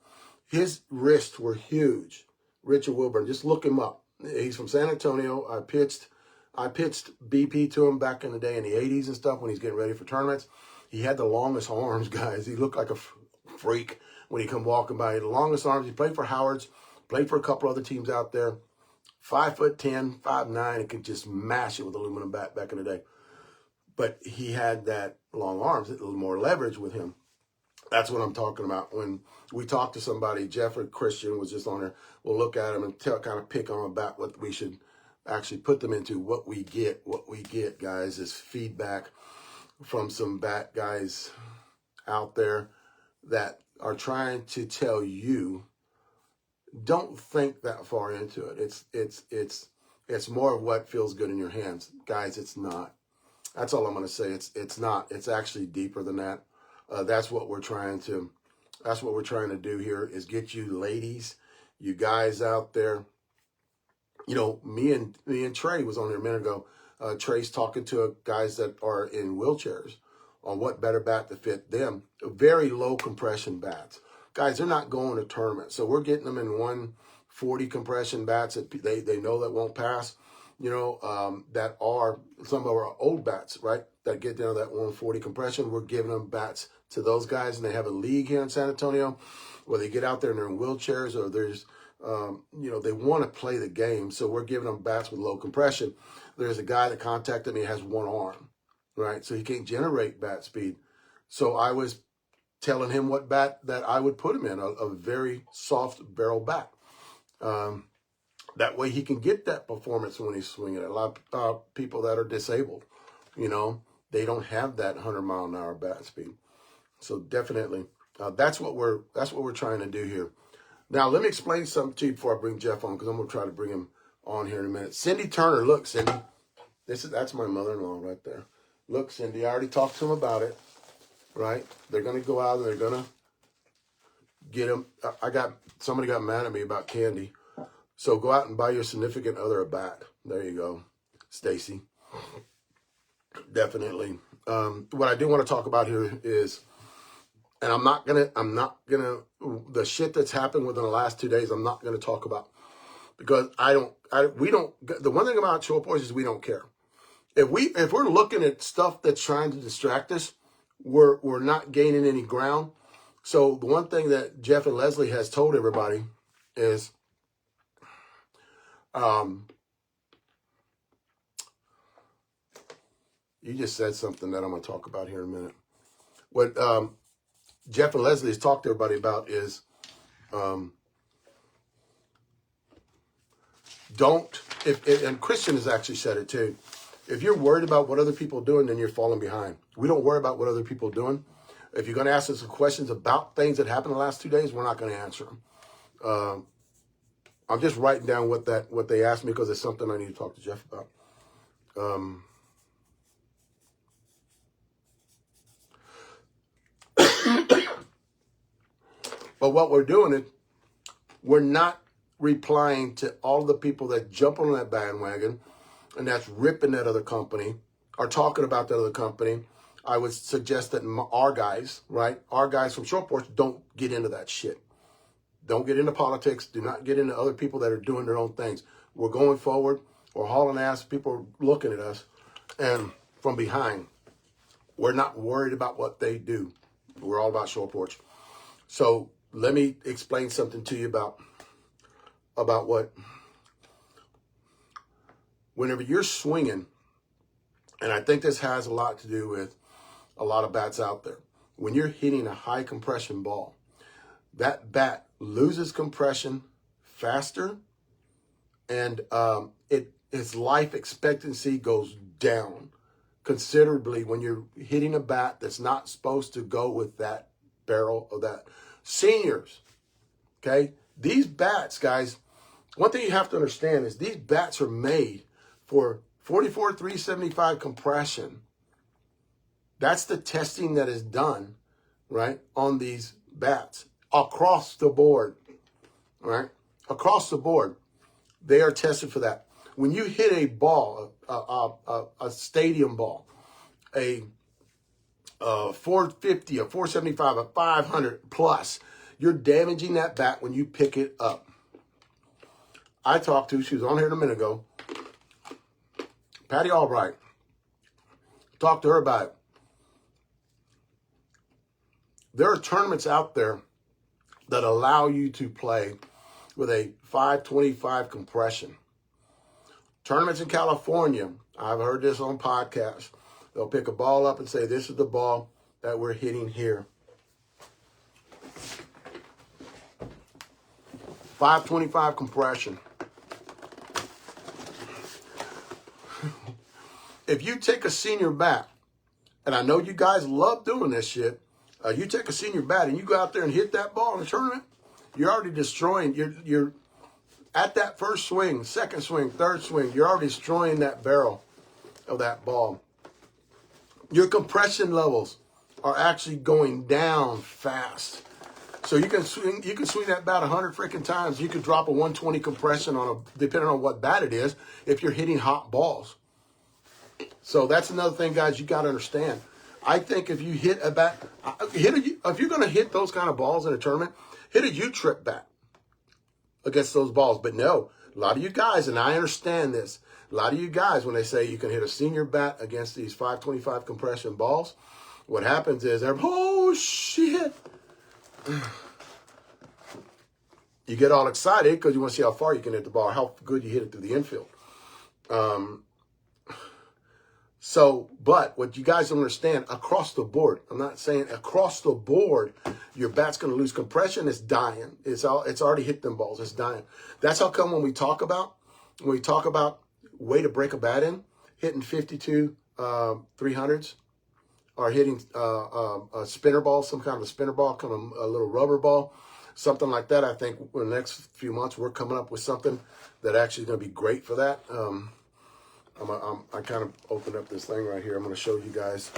His wrists were huge. Richard Wilburn, just look him up. He's from San Antonio. I pitched BP to him back in the day in the 80s and stuff when he's getting ready for tournaments. He had the longest arms, guys. He looked like a freak when he come walking by. The longest arms. He played for Howard's, played for a couple other teams out there. 5'10", 5'9", and could just mash it with aluminum bat back in the day. But he had that long arms, a little more leverage with him. That's what I'm talking about. When we talk to somebody, Jeff or Christian was just on there, we'll look at them and kind of pick on about what we should actually put them into. What we get, guys, is feedback from some bat guys out there that are trying to tell you, don't think that far into it. It's more of what feels good in your hands, guys. It's not. That's all I'm going to say. It's not. It's actually deeper than that. That's what we're trying to do here, is get you ladies, you guys out there. Me and Trey was on there a minute ago. Trey's talking to guys that are in wheelchairs on what better bat to fit them. Very low compression bats. Guys, they're not going to tournaments. So we're getting them in 140 compression bats that they know that won't pass, that are some of our old bats, right, that get down to that 140 compression. We're giving them bats to those guys, and they have a league here in San Antonio where they get out there and they're in wheelchairs, or there's, they want to play the game. So we're giving them bats with low compression. There's a guy that contacted me, has one arm, right? So he can't generate bat speed. So I was telling him what bat that I would put him in, a very soft barrel bat. That way he can get that performance when he's swinging it. A lot of people that are disabled, they don't have that 100-mile-an-hour bat speed. So definitely, that's what we're trying to do here. Now, let me explain something to you before I bring Jeff on, because I'm going to try to bring him on here in a minute. Cindy Turner, look, Cindy. That's my mother-in-law right there. Look, Cindy, I already talked to him about it, right? They're going to go out and they're going to get him. Somebody got mad at me about candy. So go out and buy your significant other a bat. There you go, Stacy. Definitely. What I do want to talk about here is, and I'm not gonna, the shit that's happened within the last 2 days, I'm not gonna talk about, because we don't, the one thing about Short Porch is we don't care. If we're looking at stuff that's trying to distract us, we're not gaining any ground. So the one thing that Jeff and Leslie has told everybody is, you just said something that I'm going to talk about here in a minute. What Jeff and Leslie has talked to everybody about is, and Christian has actually said it too, if you're worried about what other people are doing, then you're falling behind. We don't worry about what other people are doing. If you're going to ask us some questions about things that happened the last 2 days, we're not going to answer them. I'm just writing down what they asked me, because it's something I need to talk to Jeff about. But what we're doing is, we're not replying to all the people that jump on that bandwagon and that's ripping that other company or talking about that other company. I would suggest that our guys, right, our guys from Short Porch, don't get into that shit. Don't get into politics. Do not get into other people that are doing their own things. We're going forward. We're hauling ass. People are looking at us. And from behind, we're not worried about what they do. We're all about Short Porch. So let me explain something to you about what, whenever you're swinging, and I think this has a lot to do with a lot of bats out there. When you're hitting a high compression ball, that bat loses compression faster, and its life expectancy goes down considerably when you're hitting a bat that's not supposed to go with that barrel of that. Seniors, okay? These bats, guys, one thing you have to understand is these bats are made for 44 375 compression. That's the testing that is done, right, on these bats across the board, right? Across the board, they are tested for that. When you hit a ball, a stadium ball, a 450, a 475, a 500 plus, you're damaging that bat when you pick it up. I talked to, she was on here a minute ago, Patty Albright. Talked to her about it. There are tournaments out there that allow you to play with a 525 compression. Tournaments in California, I've heard this on podcasts. They'll pick a ball up and say, this is the ball that we're hitting here. 525 compression. If you take a senior bat, and I know you guys love doing this shit, you take a senior bat and you go out there and hit that ball in a tournament, you're already destroying, you're at that first swing, second swing, third swing, you're already destroying that barrel of that ball. Your compression levels are actually going down fast. So you can swing that bat 100 freaking times. You could drop a 120 compression depending on what bat it is, if you're hitting hot balls. So that's another thing, guys, you got to understand. I think if you hit a bat, if you're going to hit those kind of balls in a tournament, hit a U-trip bat against those balls. But no, a lot of you guys, and I understand this, a lot of you guys, when they say you can hit a senior bat against these 525 compression balls, what happens is, oh, shit. You get all excited because you want to see how far you can hit the ball, how good you hit it through the infield. But what you guys don't understand, across the board, I'm not saying across the board, your bat's going to lose compression. It's dying. It's already hit them balls. It's dying. That's how come when we talk about way to break a bat in, hitting 52 300s, or hitting a spinner ball, some kind of a spinner ball, kind of a little rubber ball, something like that. I think in the next few months we're coming up with something that actually is going to be great for that. I kind of opened up this thing right here. I'm going to show you guys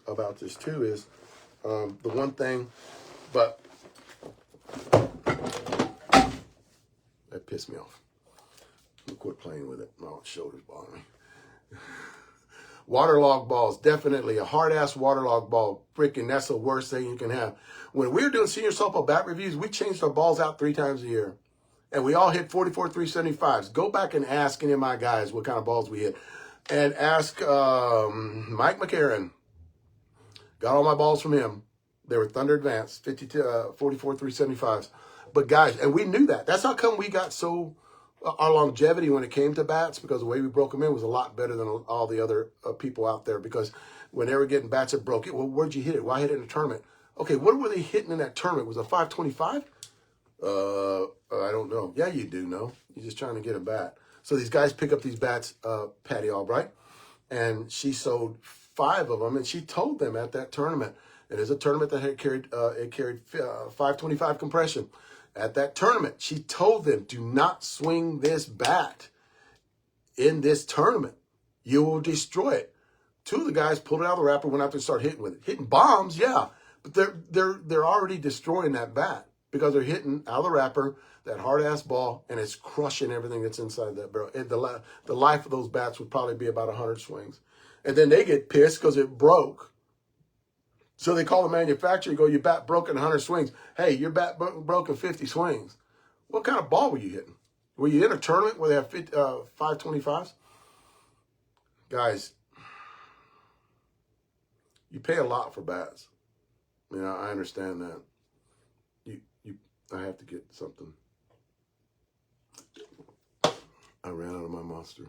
about this too. Is the one thing, but that pissed me off. I'm quit playing with it. My shoulder's bothering me. Waterlogged balls, definitely a hard-ass waterlogged ball. Freaking, that's the worst thing you can have. When we were doing senior softball bat reviews, we changed our balls out 3 times a year. And we all hit 44 375s. Go back and ask any of my guys what kind of balls we hit. And ask Mike McCarron. Got all my balls from him. They were Thunder Advance, 44 375s. But guys, and we knew that. That's how come we got so... our longevity when it came to bats, because the way we broke them in was a lot better than all the other people out there. Because when they were getting bats that broke it, well, where'd you hit it? Why hit it in a tournament? Okay, what were they hitting in that tournament? Was it a 525? I don't know. Yeah, you do know. You're just trying to get a bat. So these guys pick up these bats, Patty Albright, and she sold 5 of them, and she told them at that tournament. It is a tournament that had carried 525 compression. At that tournament, she told them, do not swing this bat in this tournament. You will destroy it. 2 of the guys pulled it out of the wrapper, went out there and started hitting with it. Hitting bombs, yeah, but they're already destroying that bat because they're hitting out of the wrapper, that hard-ass ball, and it's crushing everything that's inside that barrel. The life of those bats would probably be about 100 swings. And then they get pissed because it broke. So they call the manufacturer and go, your bat broke in 100 swings. Hey, your bat broke in 50 swings. What kind of ball were you hitting? Were you in a tournament where they have 525s? Guys, you pay a lot for bats. You know, I understand that. I have to get something. I ran out of my Monster.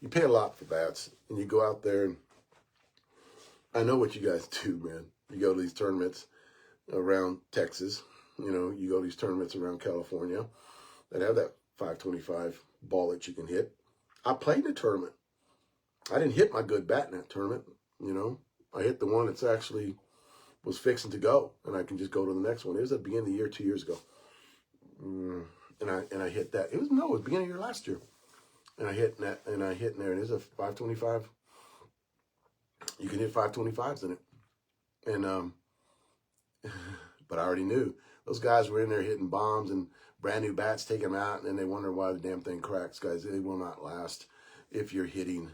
You pay a lot for bats, and you go out there, and I know what you guys do, man. You go to these tournaments around Texas. You know, you go to these tournaments around California that have that 525 ball that you can hit. I played in a tournament. I didn't hit my good bat in that tournament, you know. I hit the one that's actually was fixing to go, and I can just go to the next one. It was at the beginning of the year 2 years ago. And I hit that. It was beginning of the year last year. And I hit in that, and I hit in there, and it's a 525. You can hit 525s in it. And but I already knew those guys were in there hitting bombs and brand new bats, take them out, and then they wonder why the damn thing cracks. Guys, they will not last if you're hitting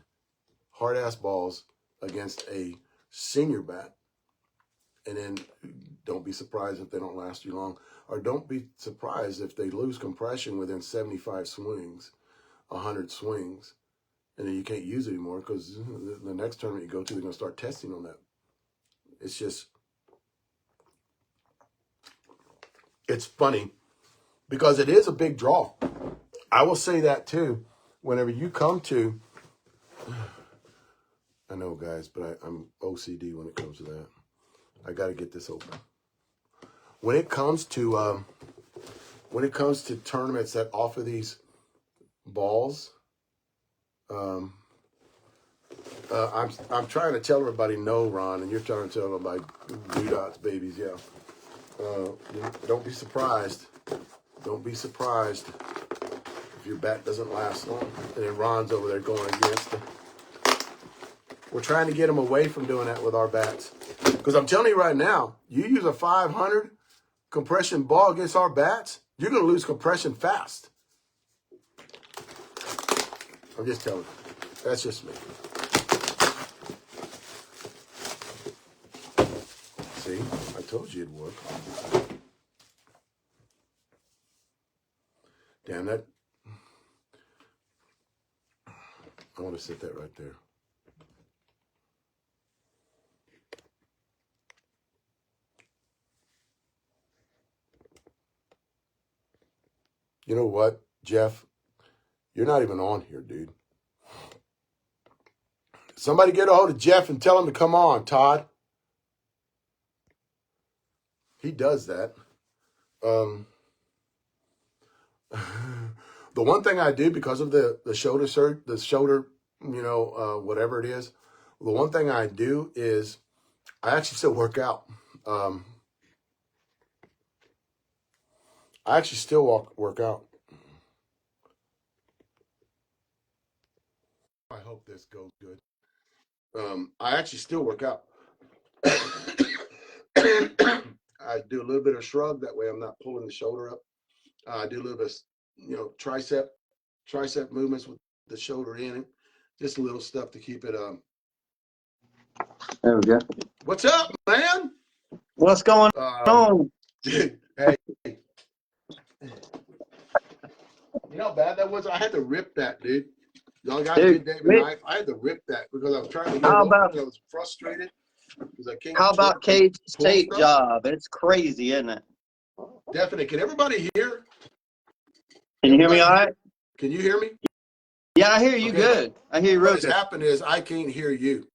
hard ass balls against a senior bat. And then don't be surprised if they don't last you long, or don't be surprised if they lose compression within 75 swings, 100 swings, and then you can't use it anymore because the next tournament you go to, they're going to start testing on that. It's just, it's funny because it is a big draw. I will say that too. Whenever you come to, I know guys, but I'm OCD when it comes to that. I got to get this open. When it comes to tournaments that offer these balls, I'm trying to tell everybody no, Ron, and you're trying to tell everybody blue dots, babies, yeah. Don't be surprised. Don't be surprised if your bat doesn't last long. And then Ron's over there going against it. We're trying to get him away from doing that with our bats. Because I'm telling you right now, you use a 500 compression ball against our bats, you're going to lose compression fast. I'm just telling you. That's just me. See? I told you it'd work. Damn that. I want to sit that right there. You know what, Jeff? You're not even on here, dude. Somebody get a hold of Jeff and tell him to come on, Todd. He does that. The one thing I do because of the shoulder surgery, the shoulder, you know, whatever it is, the one thing I do is I actually still work out. I actually still work out. I hope this goes good. I actually still work out. I do a little bit of shrug. That way I'm not pulling the shoulder up. I do a little bit of, you know, tricep movements with the shoulder in. Just a little stuff to keep it. There we go. What's up, man? What's going on? Dude, hey. You know how bad that was? I had to rip that, dude. Y'all got a good David knife. I had to rip that because I was trying to get it open and I was frustrated because I can't. How about Cade's tape job? It's crazy, isn't it? Definitely. Can everybody hear? Can you hear me all right? Can you hear me? Yeah, I hear you good. I hear you real good. What has happened is I can't hear you.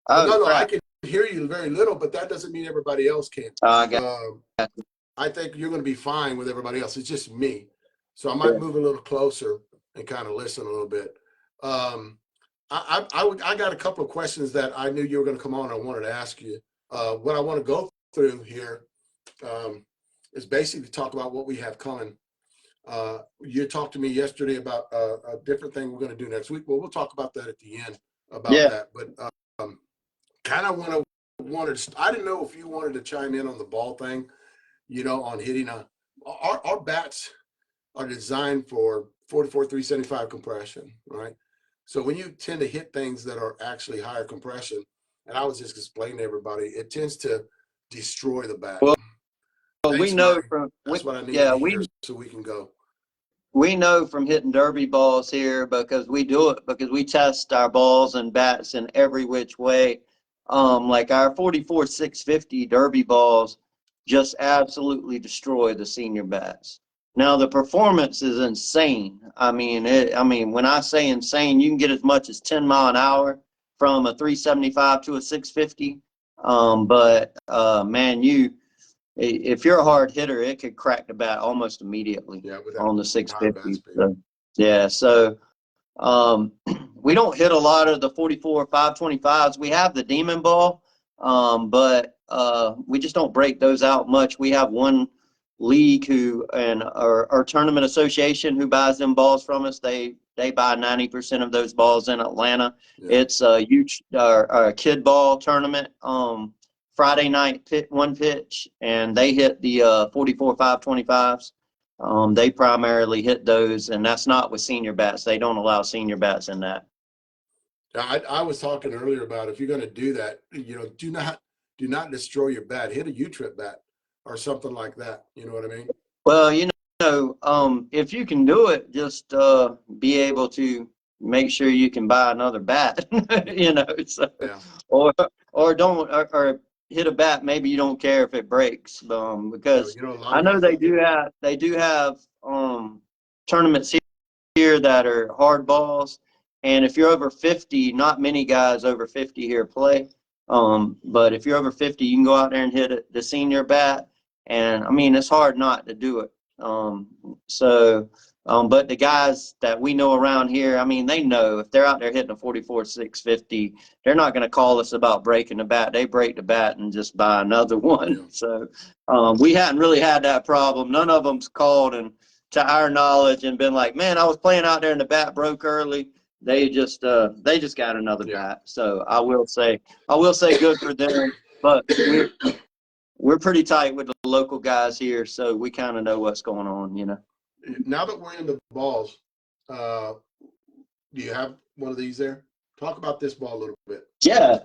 Oh, no, I can hear you very little, but that doesn't mean everybody else can. I think you're going to be fine with everybody else. It's just me. So I might move a little closer and kind of listen a little bit. I got a couple of questions that I knew you were going to come on. I wanted to ask you. What I want to go through here is basically talk about what we have coming. You talked to me yesterday about a different thing we're going to do next week. Well, we'll talk about that at the end about that. But kind of wanted. I didn't know if you wanted to chime in on the ball thing. On hitting our bats are designed for 44 375 compression, right? So when you tend to hit things that are actually higher compression, and I was just explaining to everybody, it tends to destroy the bat. Well, we know from that's what I need to hear so we can go. We know from hitting derby balls here because we do it because we test our balls and bats in every which way. Like our 44 650 derby balls just absolutely destroy the senior bats. Now the performance is insane. I mean, when I say insane, you can get as much as 10 mile an hour from a 375 to a 650. Man, if you're a hard hitter, it could crack the bat almost immediately on the 650. So we don't hit a lot of the 44 525s. We have the demon ball, but we just don't break those out much. We have one league and our tournament association who buys them balls from us. They buy 90% of those balls in Atlanta. It's a huge kid ball tournament. Friday night one pitch, and they hit the 44 525s. They primarily hit those, and that's not with senior bats. They don't allow senior bats in that. I was talking earlier about if you're going to do that, do not destroy your bat. Hit a U-trip bat or something like that. You know what I mean? Well, if you can do it, just be able to make sure you can buy another bat. Or don't or hit a bat. Maybe you don't care if it breaks, because I know they do have tournaments here that are hard balls, and if you're over 50, not many guys over 50 here play. But if you're over 50, you can go out there and hit the senior bat, and I mean it's hard not to do it. But the guys that we know around here, I mean, they know if they're out there hitting a 44 650, they're not going to call us about breaking the bat. They break the bat and just buy another one. So we hadn't really had that problem. None of them's called and to our knowledge and been like, man, I was playing out there and the bat broke early. They just got another bat. So I will say good for them. But we're pretty tight with the local guys here, so we kind of know what's going on, Now that we're in the balls, do you have one of these there? Talk about this ball a little bit. Yeah.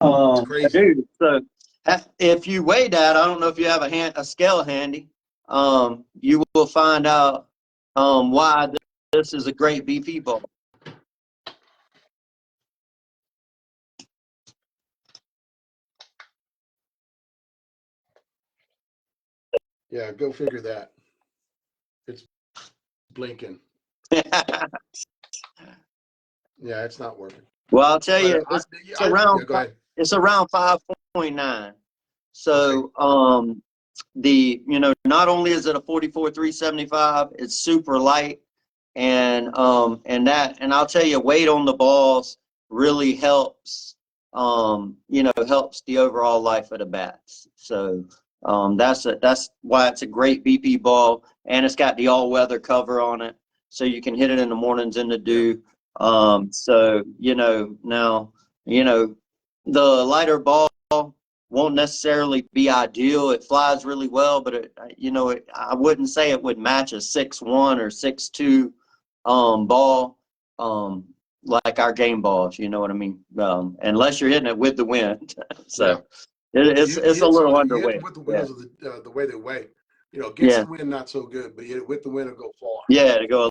It's crazy. Dude, so if you weigh that, I don't know if you have a scale handy. You will find out why this is a great BP ball. Yeah, go figure that. It's blinking. Yeah, it's not working. Well, I'll tell you, it's around 5.9. So not only is it a 44 375, it's super light, and I'll tell you, weight on the balls really helps. Helps the overall life of the bats. So that's why it's a great BP ball, and it's got the all-weather cover on it, so you can hit it in the mornings in the dew. The lighter ball won't necessarily be ideal. It flies really well, but I wouldn't say it would match a 6'1" or 6'2" ball. like our game balls, you know what I mean? Unless you're hitting it with the wind. So it's a little underweight. With the wheels of the way they weigh. You know, against Yeah. the wind, not so good, but with the wind, it'll go far. Yeah, to go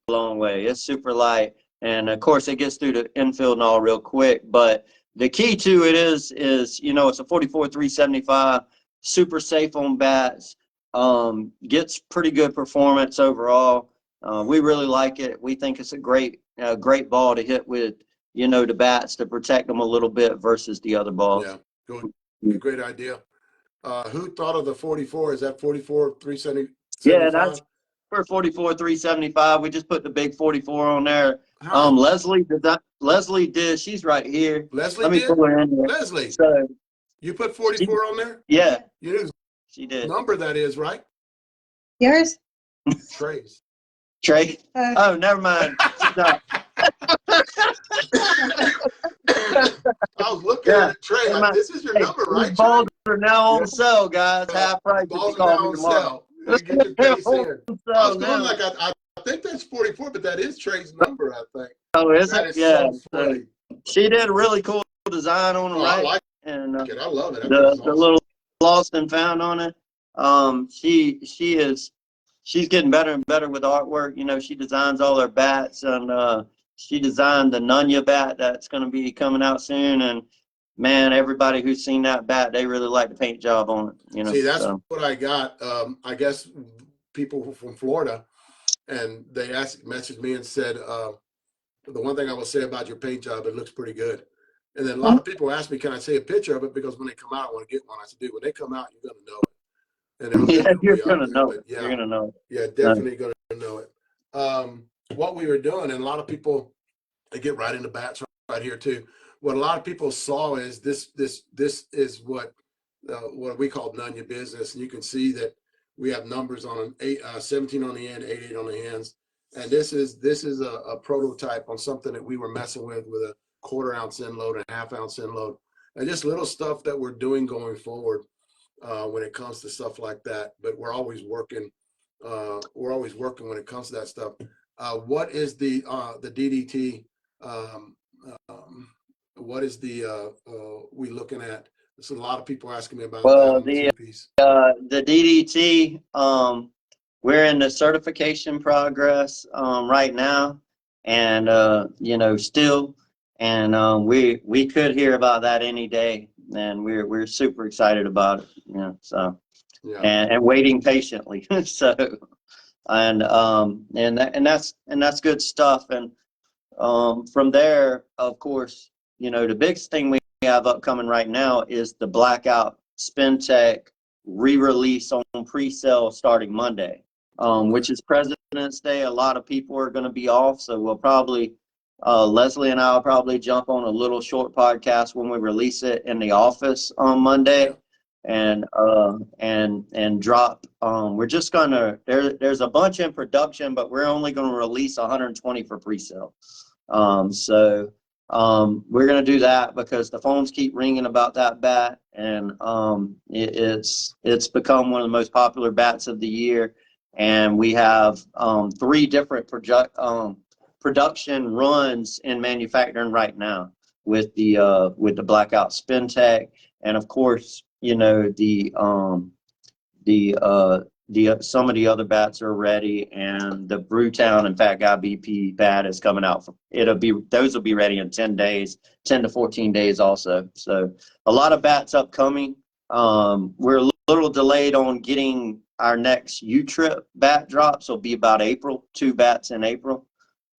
a long way. It's super light. And of course it gets through the infield and all real quick. But the key to it is, you know, it's a 44-375, super safe on bats, gets pretty good performance overall. We really like it. We think it's a great ball to hit with, you know, the bats to protect them a little bit versus the other balls. Yeah, great idea. Who thought of the 44? Is that 44-375? Yeah, that's for 44-375. We just put the big 44 on there. Leslie did. She's right here. Leslie Let me pull her in there. Leslie, so you put 44 on there? Yeah. You know she did. Number that is, right? Yours? Trey's. Trey? Oh, never mind. I was looking at Trey. This is your number, right? Balls are now on sale, guys. Half price. Balls are now on sale. Get your case in. I was going like, I think that's 44, but that is Trey's number, I think. Oh, is that it? Is yeah. so funny. She did a really cool design on it, right? I like it. And I love it. The little lost and found on it. She's getting better and better with artwork. You know, she designs all her bats, and she designed the Nunya bat that's going to be coming out soon. And man, everybody who's seen that bat, they really like the paint job on it. You know, see, that's what I got. I guess people from Florida, and they messaged me and said, the one thing I will say about your paint job, it looks pretty good. And then a lot of people ask me, can I see a picture of it? Because when they come out, I want to get one. I said, dude, when they come out, you're going to know it. And you're going to know it. Yeah, you're going to know it. Yeah, definitely going to know it. What we were doing, and a lot of people, they get right into bats right here too. What a lot of people saw is this is what we call Nunya business. And you can see that we have numbers on 17 on the end, 88 on the hands. And this is a prototype on something that we were messing with a 1/4 ounce end load and 1/2 ounce end load, and just little stuff that we're doing going forward when it comes to stuff like that. But we're always working. We're always working when it comes to that stuff. What is the DDT? What is we looking at? There's a lot of people asking me about that piece. The DDT. We're in the certification progress right now, and you know, still, and we could hear about that any day, and we're super excited about it. You know, so and waiting patiently. So, and that's good stuff. And from there, of course, you know, the biggest thing we have upcoming right now is the Blackout Spin Tech re-release on pre-sale starting Monday. Which is President's Day. A lot of people are going to be off, so we'll probably, Leslie and I will probably jump on a little short podcast when we release it in the office on Monday, and drop. We're just gonna there's a bunch in production, but we're only going to release 120 for pre-sale. So we're going to do that because the phones keep ringing about that bat, and it's become one of the most popular bats of the year. And we have 3 different production runs in manufacturing right now with the Blackout Spin Tech, and of course, you know, some of the other bats are ready, and the Brewtown and Fat Guy BP bat is coming out. Those will be ready in 10 to 14 days also. So a lot of bats upcoming. We're a little delayed on getting our next U-Trip bat drops. Will be about April. 2 bats in April.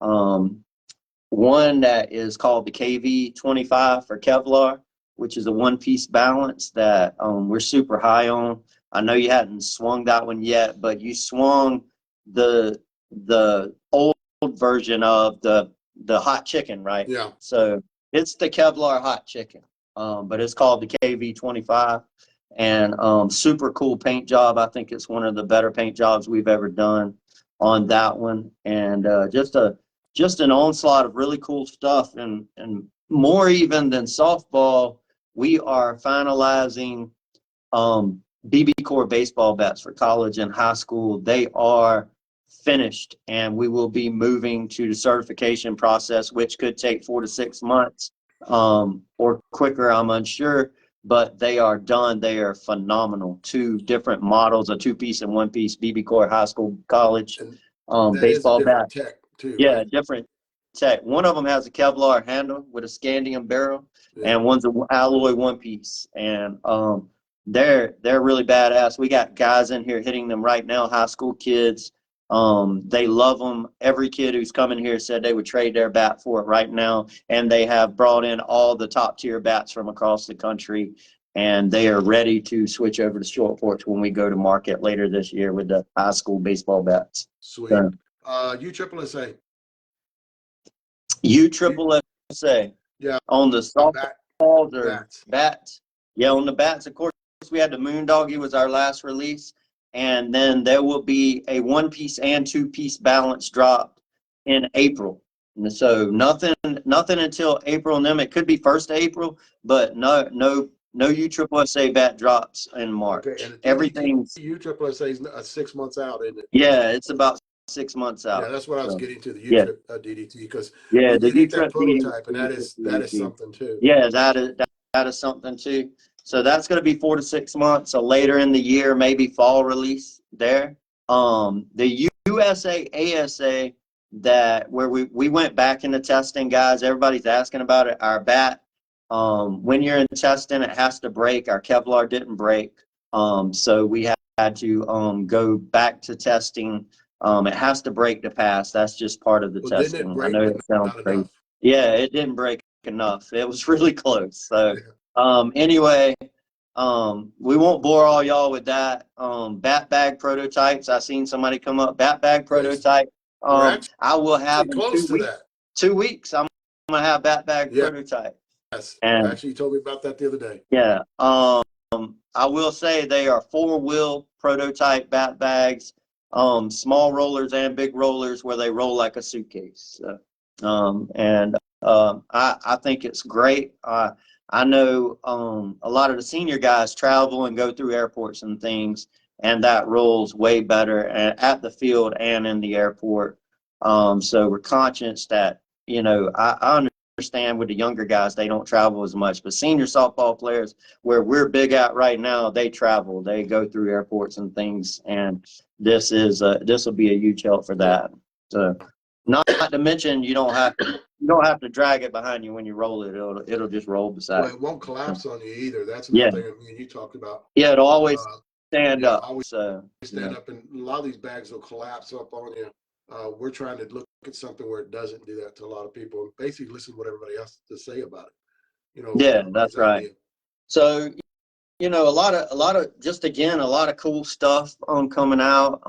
One that is called the KV25 for Kevlar, which is a 1-piece balance that we're super high on. I know you hadn't swung that one yet, but you swung the old version of the hot chicken, right? Yeah. So it's the Kevlar hot chicken, but it's called the KV25. And super cool paint job. I think it's one of the better paint jobs we've ever done on that one. And just an onslaught of really cool stuff. And more even than softball, we are finalizing BB Core baseball bats for college and high school. They are finished, and we will be moving to the certification process, which could take 4 to 6 months, or quicker, I'm unsure, but they are done. They are phenomenal. 2 different models, a 2-piece and 1-piece BB Core high school, college, baseball bat. Tech too, yeah, right? different tech. One of them has a Kevlar handle with a scandium barrel, and one's an alloy 1-piece, and they're really badass. We got guys in here hitting them right now, high school kids. They love them. Every kid who's coming here said they would trade their bat for it right now, and they have brought in all the top tier bats from across the country, and they are ready to switch over to Short Porch when we go to market later this year with the high school baseball bats. Sweet. So, USSSA. USSSA. Yeah. On the softballs or bats. Yeah, on the bats, of course, we had the Moondog. He was our last release. And then there will be a 1-piece and 2-piece balance dropped in April. And so nothing until April, and then it could be 1st of April, but no USSSA bat drops in March. Okay, and everything's USSSA is 6 months out, isn't it? Yeah, it's about 6 months out. Yeah, that's what I was getting to, the U-Trip DDT, because the you hit that U-Trip prototype, and DDT, that is something too. Yeah, that is something too. So that's going to be 4 to 6 months. So later in the year, maybe fall release there. The USA ASA, that where we went back into testing, guys. Everybody's asking about it. Our bat, when you're in testing, it has to break. Our Kevlar didn't break, so we had to go back to testing. It has to break to pass. That's just part of the testing. I know it sounds crazy. Yeah, it didn't break enough. It was really close. So anyway, we won't bore all y'all with that. Bat bag prototypes. I seen somebody come up, bat bag prototype. I will have in 2 weeks. 2 weeks, I'm gonna have bat bag prototype. Yes, and actually, you told me about that the other day. Yeah. I will say they are 4-wheel prototype bat bags, small rollers and big rollers where they roll like a suitcase. I think it's great. I know a lot of the senior guys travel and go through airports and things, and that rolls way better at the field and in the airport. So we're conscious that, I understand with the younger guys, they don't travel as much, but senior softball players, where we're big at right now, they travel, they go through airports and things, and this will be a huge help for that. So, not to mention, you don't have to drag it behind you when you roll it. It'll just roll beside. Well, it won't collapse on you either. That's another thing that me and you talked about. Yeah, it'll always stand up. Always stand up, and a lot of these bags will collapse up on you. We're trying to look at something where it doesn't do that to a lot of people, and basically listen to what everybody else has to say about it. Yeah, that's right. So, a lot of just, again, a lot of cool stuff coming out.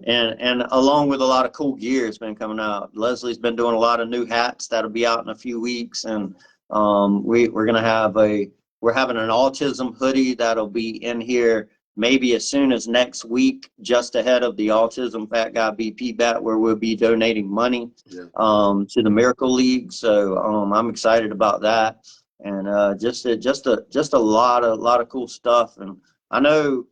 And along with a lot of cool gear has been coming out. Leslie's been doing a lot of new hats that'll be out in a few weeks, and we're having an autism hoodie that'll be in here maybe as soon as next week, just ahead of the Autism Fat Guy BP bat, where we'll be donating money to the Miracle League. So I'm excited about that, and just a lot of cool stuff. And I know.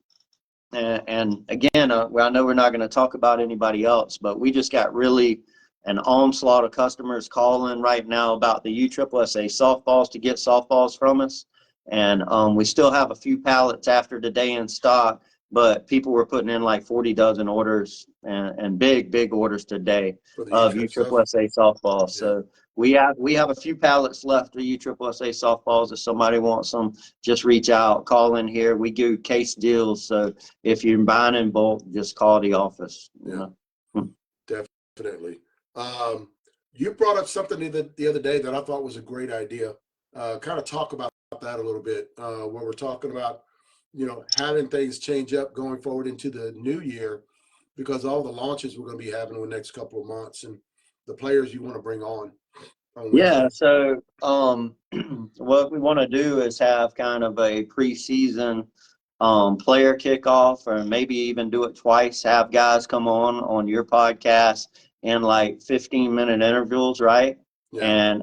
And again, I know we're not going to talk about anybody else, but we just got really an onslaught of customers calling right now about the USSSA softballs to get softballs from us. And we still have a few pallets after today in stock, but people were putting in like 40 dozen orders and big orders today of USSSA softballs. Yeah. So we have a few pallets left of USSSA softballs. If somebody wants them, just reach out, call in here. We do case deals. So if you're buying in bulk, just call the office. Definitely. You brought up something the other day that I thought was a great idea. Kind of talk about that a little bit, when we're talking about, having things change up going forward into the new year, because all the launches we're going to be having in the next couple of months and the players you want to bring on. Yeah, so what we want to do is have kind of a preseason player kickoff, or maybe even do it twice, have guys come on your podcast in like 15-minute intervals, right? Yeah.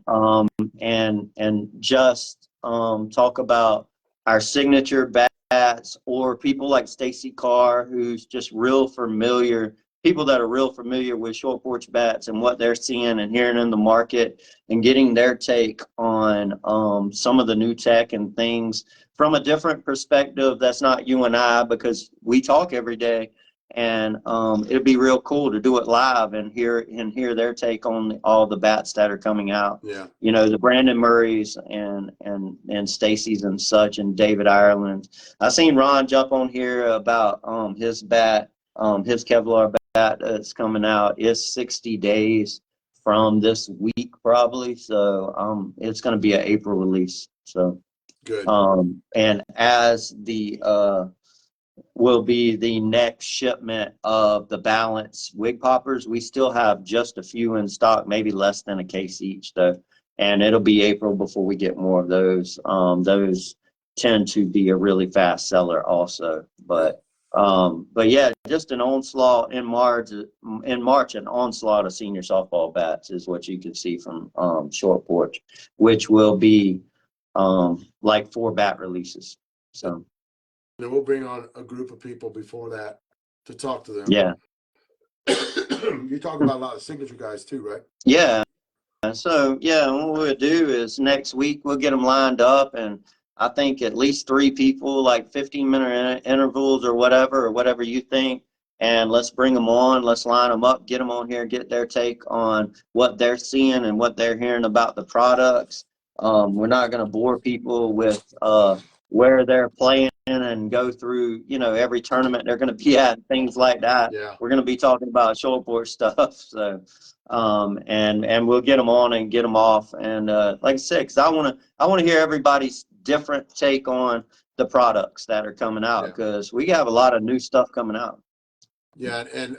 And just talk about our signature bat bats, or people like Stacy Carr, who's just real familiar, people that are real familiar with short porch bats and what they're seeing and hearing in the market, and getting their take on some of the new tech and things from a different perspective that's not you and I, because we talk every day. And it'd be real cool to do it live and hear their take on all the bats that are coming out. Yeah. You know, the Brandon Murrays and Stacy's and such, and David Ireland. I seen Ron jump on here about his bat, his Kevlar bat that's coming out. It's 60 days from this week probably, so it's going to be an April release. So good. And as the will be the next shipment of the Balance wig poppers. We still have just a few in stock, maybe less than a case each though. And it'll be April before we get more of those. Those tend to be a really fast seller also. But yeah, just an onslaught in March, an onslaught of senior softball bats is what you can see from Short Porch, which will be like 4 bat releases. So. And we'll bring on a group of people before that to talk to them. Yeah. You talk about a lot of signature guys too, right? Yeah. So, yeah, what we'll do is next week we'll get them lined up, and I think at least 3 people, like 15-minute intervals or whatever you think, and let's bring them on. Let's line them up, get them on here, get their take on what they're seeing and what they're hearing about the products. We're not going to bore people with where they're playing and go through, you know, every tournament they're going to be at, things like that. Yeah. We're going to be talking about short porch stuff. So, and we'll get them on and get them off. And like I said, because I want to hear everybody's different take on the products that are coming out, because we have a lot of new stuff coming out. Yeah, and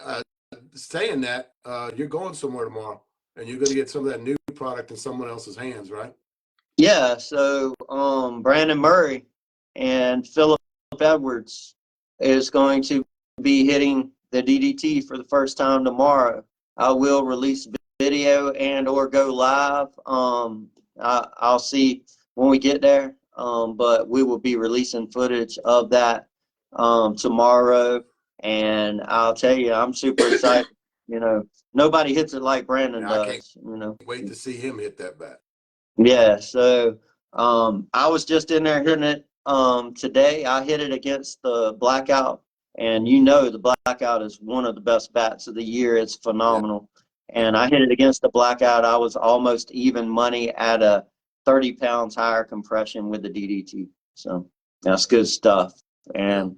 saying that, you're going somewhere tomorrow, and you're going to get some of that new product in someone else's hands, right? Yeah. So Brandon Murray and Philip Edwards is going to be hitting the DDT for the first time tomorrow. I will release video and or go live. I'll see when we get there, but we will be releasing footage of that tomorrow, and I'll tell you, I'm super excited. You know, nobody hits it like Brandon does. I can't wait to see him hit that bat. Yeah, so I was just in there hitting it today. I hit it against the Blackout, and you know the Blackout is one of the best bats of the year. It's phenomenal. Yeah. And I hit it against the Blackout. I was almost even money at a 30 pounds higher compression with the DDT. So that's good stuff. And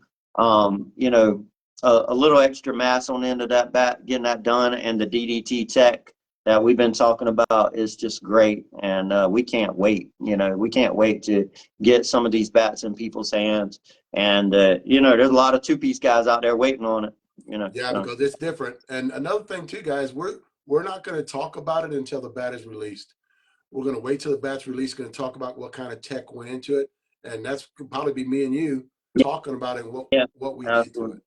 you know, a little extra mass on the end of that bat, getting that done, and the DDT tech that we've been talking about is just great. And we can't wait. You know, we can't wait to get some of these bats in people's hands. And you know, there's a lot of 2-piece guys out there waiting on it. You know. Yeah, so. Because it's different. And another thing too, guys, we're not going to talk about it until the bat is released. We're going to wait till the bat's released. Going to talk about what kind of tech went into it, and that's probably be me and you talking about it and what we did to it.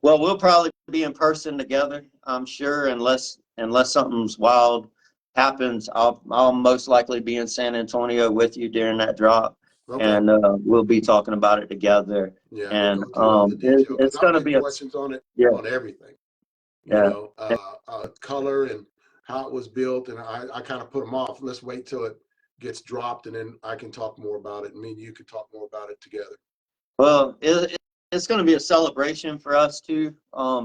Well, we'll probably be in person together, I'm sure, unless something's wild happens. I'll most likely be in San Antonio with you during that drop, and we'll be talking about it together. Yeah, and we'll go through all the details. It's going to be questions on it, on everything. You know, color and how it was built, and I kind of put them off. Let's wait till it gets dropped, and then I can talk more about it, and me and you can talk more about it together. Well, it's going to be a celebration for us too.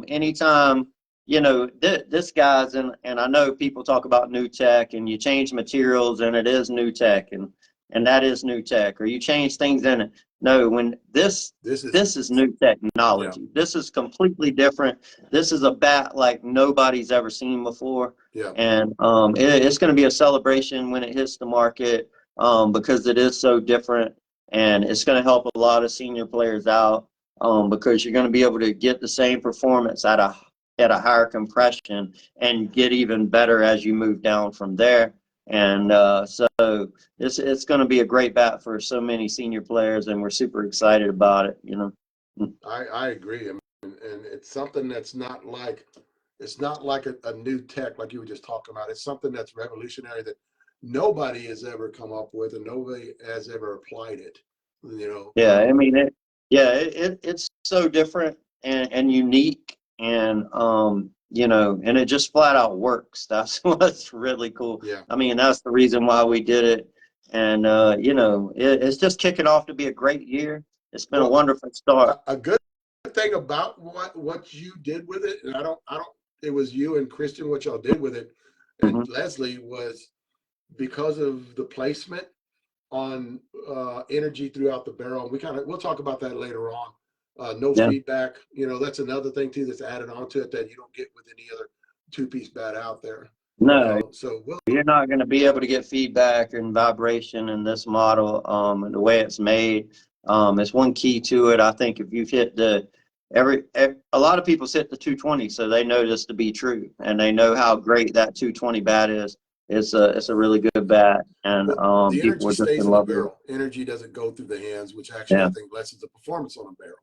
Anytime, you know, this guy's and I know people talk about new tech, and you change materials, and it is new tech, and that is new tech, or you change things in it. No, when this is new technology. Yeah. This is completely different. This is a bat like nobody's ever seen before. Yeah. And it's going to be a celebration when it hits the market, because it is so different. And it's going to help a lot of senior players out, because you're going to be able to get the same performance at a higher compression and get even better as you move down from there. And so it's going to be a great bat for so many senior players, and we're super excited about it. You know, I agree. I mean, and it's something that's not like a new tech like you were just talking about. It's something that's revolutionary that nobody has ever come up with, and nobody has ever applied it. You know. Yeah, I mean Yeah, it's so different and unique, and you know, and it just flat out works. That's what's really cool. Yeah. I mean, that's the reason why we did it. And you know, it's just kicking off to be a great year. It's been a wonderful start. A good thing about what you did with it, and I don't, it was you and Christian, what y'all did with it, and Leslie, was because of the placement on energy throughout the barrel. We'll talk about that later on. No feedback, you know, that's another thing too that's added on to it that you don't get with any other two-piece bat out there. No, so you're not going to be able to get feedback and vibration in this model. And the way it's made, it's one key to it. I think if you've hit a lot of people hit the 220, so they know this to be true, and they know how great that 220 bat is. It's a really good bat, and the people energy are just stays in in the love with it. barrel. Energy doesn't go through the hands, which actually I think lessens the performance on a barrel.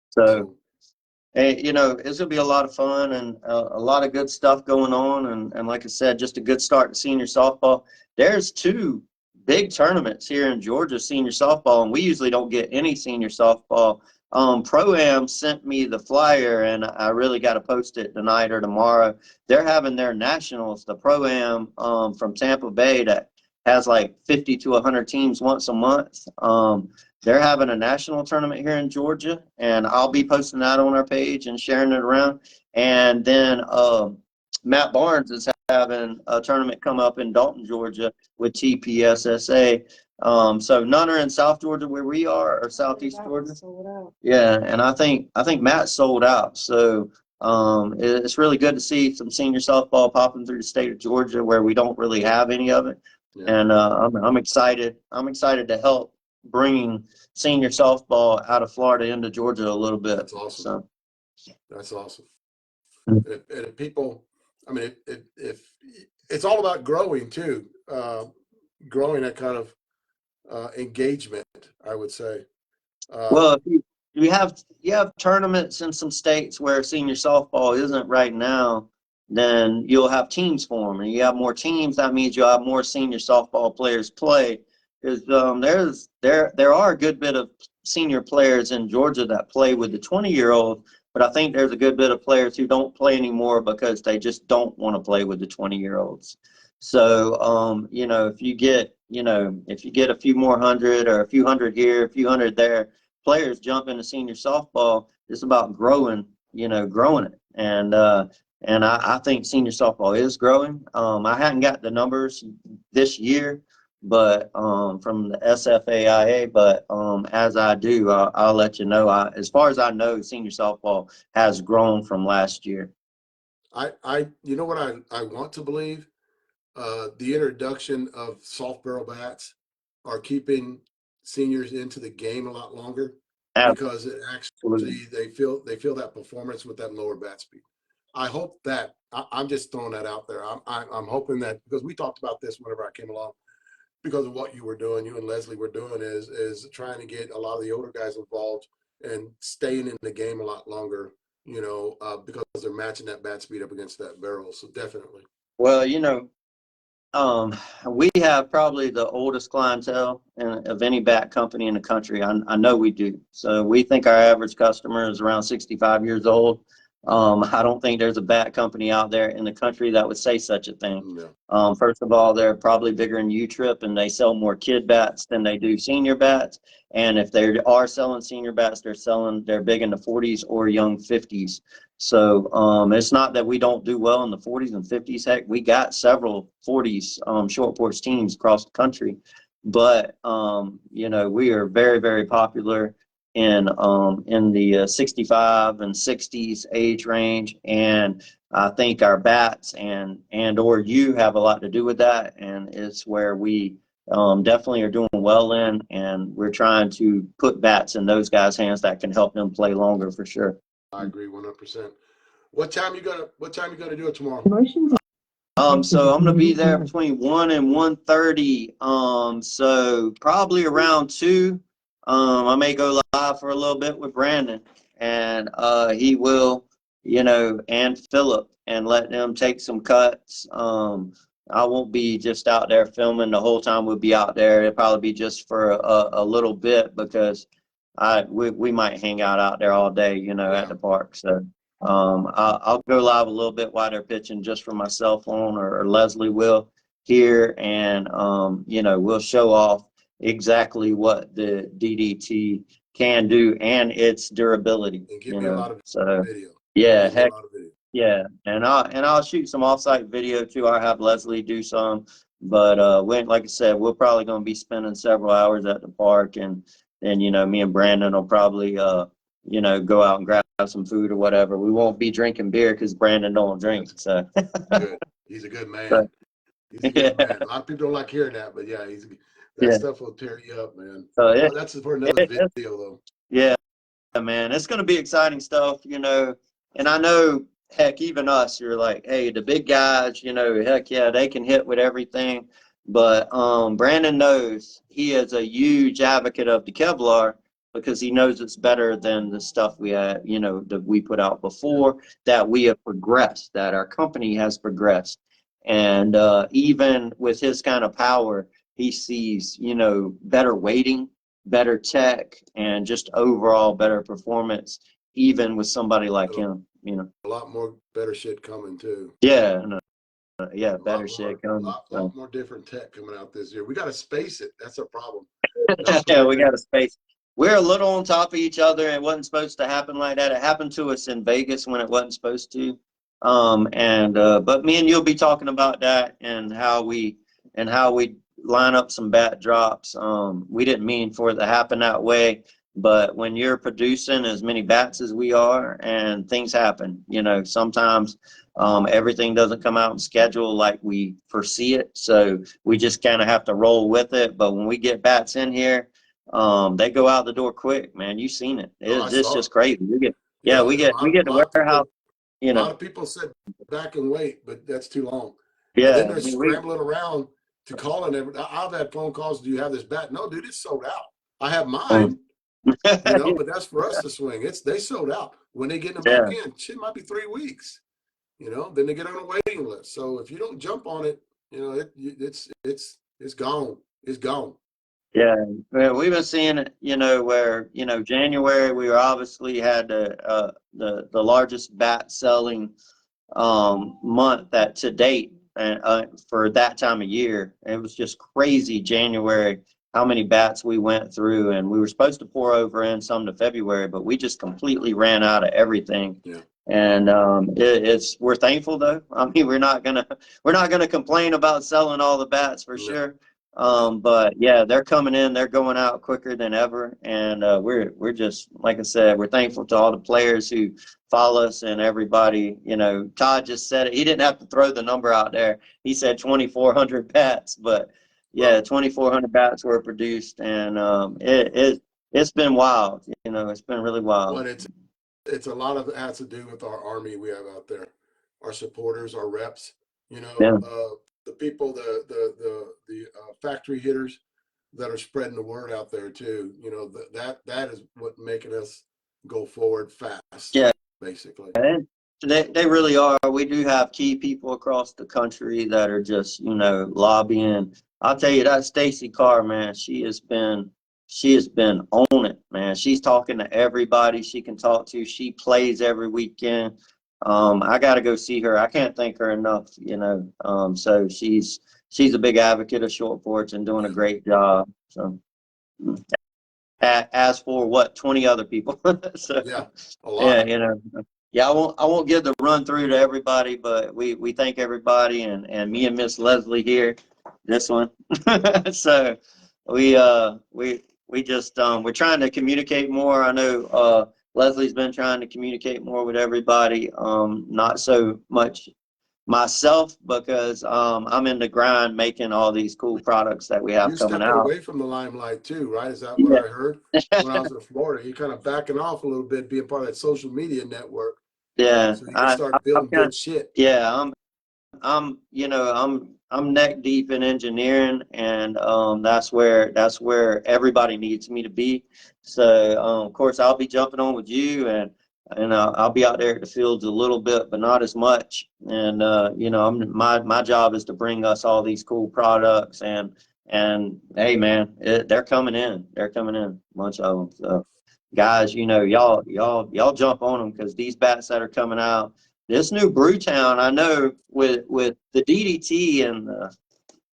So, hey, you know, it's gonna be a lot of fun and a lot of good stuff going on, and like I said, just a good start to senior softball. There's 2 big tournaments here in Georgia, senior softball, and we usually don't get any senior softball. Pro-Am sent me the flyer, and I really got to post it tonight or tomorrow. They're having their nationals, the Pro-Am from Tampa Bay, that has like 50 to 100 teams once a month. They're having a national tournament here in Georgia, and I'll be posting that on our page and sharing it around. And then Matt Barnes is having a tournament come up in Dalton, Georgia with TPSSA. So none are in South Georgia where we are, or Southeast Georgia. Yeah, and I think Matt sold out. So it's really good to see some senior softball popping through the state of Georgia where we don't really have any of it. And I'm excited. I'm excited to help bringing senior softball out of Florida into Georgia a little bit. That's awesome. So. That's awesome. And if people, I mean, if it's all about growing too, growing that kind of engagement, I would say. Well, if you have tournaments in some states where senior softball isn't right now, then you'll have teams form, and you have more teams. That means you'll have more senior softball players play. Because there are a good bit of senior players in Georgia that play with the 20-year-old, but I think there's a good bit of players who don't play anymore because they just don't want to play with the 20-year-olds. So you know, if you get a few more hundred or a few hundred here, a few hundred there, players jump into senior softball. It's about growing it. And I think senior softball is growing. I hadn't got the numbers this year, but from the SFAIA, but as I do, I'll let you know. As far as I know, senior softball has grown from last year. You know what I want to believe? The introduction of soft barrel bats are keeping seniors into the game a lot longer because it actually they feel that performance with that lower bat speed. I hope that I'm just throwing that out there. I'm hoping that, because we talked about this whenever I came along, because of what you were doing, you and Leslie were doing, is trying to get a lot of the older guys involved and staying in the game a lot longer, you know, because they're matching that bat speed up against that barrel. So definitely. Well, you know, we have probably the oldest clientele of any bat company in the country. I know we do. So we think our average customer is around 65 years old. I don't think there's a bat company out there in the country that would say such a thing. No. First of all, they're probably bigger than U-Trip, and they sell more kid bats than they do senior bats. And if they are selling senior bats, they're big in the 40s or young 50s. So it's not that we don't do well in the 40s and 50s. Heck, we got several 40s short porch teams across the country. But you know, we are very, very popular in the 65 and 60s age range, and I think our bats and or you have a lot to do with that, and it's where we definitely are doing well in, and we're trying to put bats in those guys' hands that can help them play longer for sure. I agree 100%. What time you gonna do it tomorrow? So I'm gonna be there between 1 and 1:30. So probably around 2. I may go live for a little bit with Brandon, and he will, you know, and Philip, and let them take some cuts. I won't be just out there filming the whole time. We'll be out there. It'll probably be just for a little bit, because we might hang out there all day, you know, at the park. So I'll go live a little bit while they're pitching just from my cell phone, or Leslie will here, and you know, we'll show off exactly what the DDT can do and its durability. And give you me a know, lot of so video. yeah, heck. Yeah, and I'll shoot some offsite video too. I'll have Leslie do some, but when, like I said, we're probably going to be spending several hours at the park, and then, you know, me and Brandon will probably you know, go out and grab some food or whatever. We won't be drinking beer because Brandon don't drink. So good. He's a good man. He's a good man. A lot of people don't like hearing that, but yeah, that stuff will tear you up, man. So well, that's for another video though. Yeah, man, it's going to be exciting stuff, you know. And I know, heck, even us, you're like, hey, the big guys, you know, heck yeah, they can hit with everything. But Brandon knows, he is a huge advocate of the Kevlar because he knows it's better than the stuff we had, you know, that we put out before, that we have progressed, that our company has progressed. And even with his kind of power, he sees, you know, better weighting, better tech, and just overall better performance, even with somebody like him, you know. A lot more better shit coming too. Yeah, yeah, better shit coming. A lot more different tech coming out this year. We got to space it. That's a problem. Yeah, we got to space. We're a little on top of each other. It wasn't supposed to happen like that. It happened to us in Vegas when it wasn't supposed to. But me and you'll be talking about that, and how we line up some bat drops. We didn't mean for it to happen that way, but when you're producing as many bats as we are, and things happen, you know, sometimes everything doesn't come out in schedule like we foresee it. So we just kind of have to roll with it. But when we get bats in here, they go out the door quick, man. You've seen it. It's just crazy. We get the warehouse. You know, a lot of people said back and wait, but that's too long. Yeah, and then they're scrambling around to call, and I've had phone calls. Do you have this bat? No, dude, it's sold out. I have mine, you know, but that's for us to swing. They sold out. When they get them back in, shit might be 3 weeks. You know, then they get on a waiting list. So if you don't jump on it, you know, it's gone. It's gone. Yeah, we've been seeing it, you know, where, you know, January we obviously had the largest bat selling month that to date, for that time of year. It was just crazy January how many bats we went through, and we were supposed to pour over in some to February, but we just completely ran out of everything. Yeah. And we're thankful though. I mean, we're not gonna complain about selling all the bats for sure. But yeah, they're coming in, they're going out quicker than ever, and we're just, like I said, we're thankful to all the players who follow us, and everybody. You know, Todd just said it. He didn't have to throw the number out there. He said 2,400 bats, but yeah, 2,400 bats were produced, and it's been wild. You know, it's been really wild. Well, it's a lot of it has to do with our army we have out there, our supporters, our reps. You know, the people, the factory hitters that are spreading the word out there too. You know, that is what making us go forward fast. Yeah, basically. They really are. We do have key people across the country that are just, you know, lobbying. I'll tell you, that Stacy Carr, man, she has been on it, man. She's talking to everybody she can talk to. She plays every weekend. I got to go see her. I can't thank her enough, you know. So she's a big advocate of Short Porch and doing a great job. So as for 20 other people. So yeah, a lot. Yeah, you know. Yeah, I won't give the run through to everybody, but we thank everybody, and me and Miss Leslie here, this one. So we just we're trying to communicate more. I know Leslie's been trying to communicate more with everybody. Not so much myself, because I'm in the grind making all these cool products that we have coming out. Away from the limelight too, right? Is that what I heard when I was in Florida? You're kind of backing off a little bit, being part of that social media network. Yeah, so you can start building good shit. Yeah, I'm neck deep in engineering, and that's where everybody needs me to be. So of course I'll be jumping on with you, and I'll be out there at the fields a little bit, but not as much. And you know, my job is to bring us all these cool products, and hey man, they're coming in, a bunch of them. So guys, you know, y'all jump on them, because these bats that are coming out, this new Brewtown, I know with the DDT and the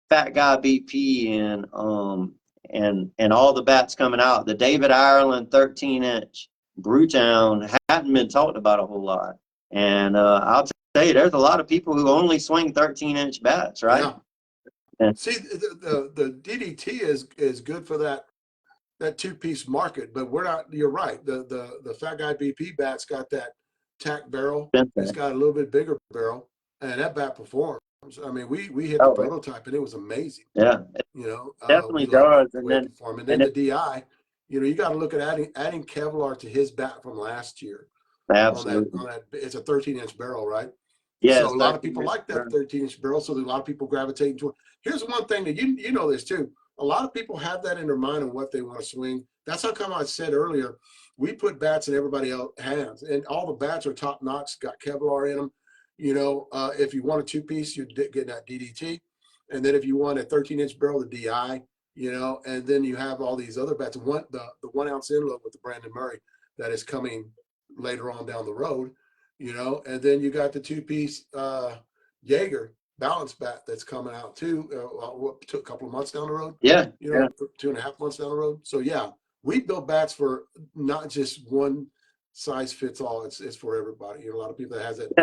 Fat Guy BP and all the bats coming out, the David Ireland 13-inch Brewtown hadn't been talked about a whole lot. And I'll tell you, there's a lot of people who only swing 13-inch bats, right? Yeah. See, the DDT is good for that two-piece market, but we're not. You're right. The Fat Guy BP bat's got that tack barrel. It's got a little bit bigger barrel, and that bat performs. I mean, we hit the prototype, and it was amazing. Yeah, you know, definitely does. The way it performed. And then the DI, you know, you got to look at adding Kevlar to his bat from last year. Absolutely. On that, it's a 13-inch barrel, right? Yeah. So a lot of people like that 13-inch barrel, so there's a lot of people gravitating to it. Here's one thing that you know this too. A lot of people have that in their mind of what they want to swing. That's how come I said earlier, we put bats in everybody else's hands, and all the bats are top notch, got Kevlar in them. You know, if you want a two-piece, you're getting that DDT. And then if you want a 13-inch barrel, the DI, you know, and then you have all these other bats. The 1 ounce inlet with the Brandon Murray that is coming later on down the road, you know, and then you got the two-piece Jaeger balance bat that's coming out too. Took a couple of months down the road. Yeah. You know, 2.5 months down the road. So yeah, we build bats for not just one size fits all. It's for everybody. You know, a lot of people that has that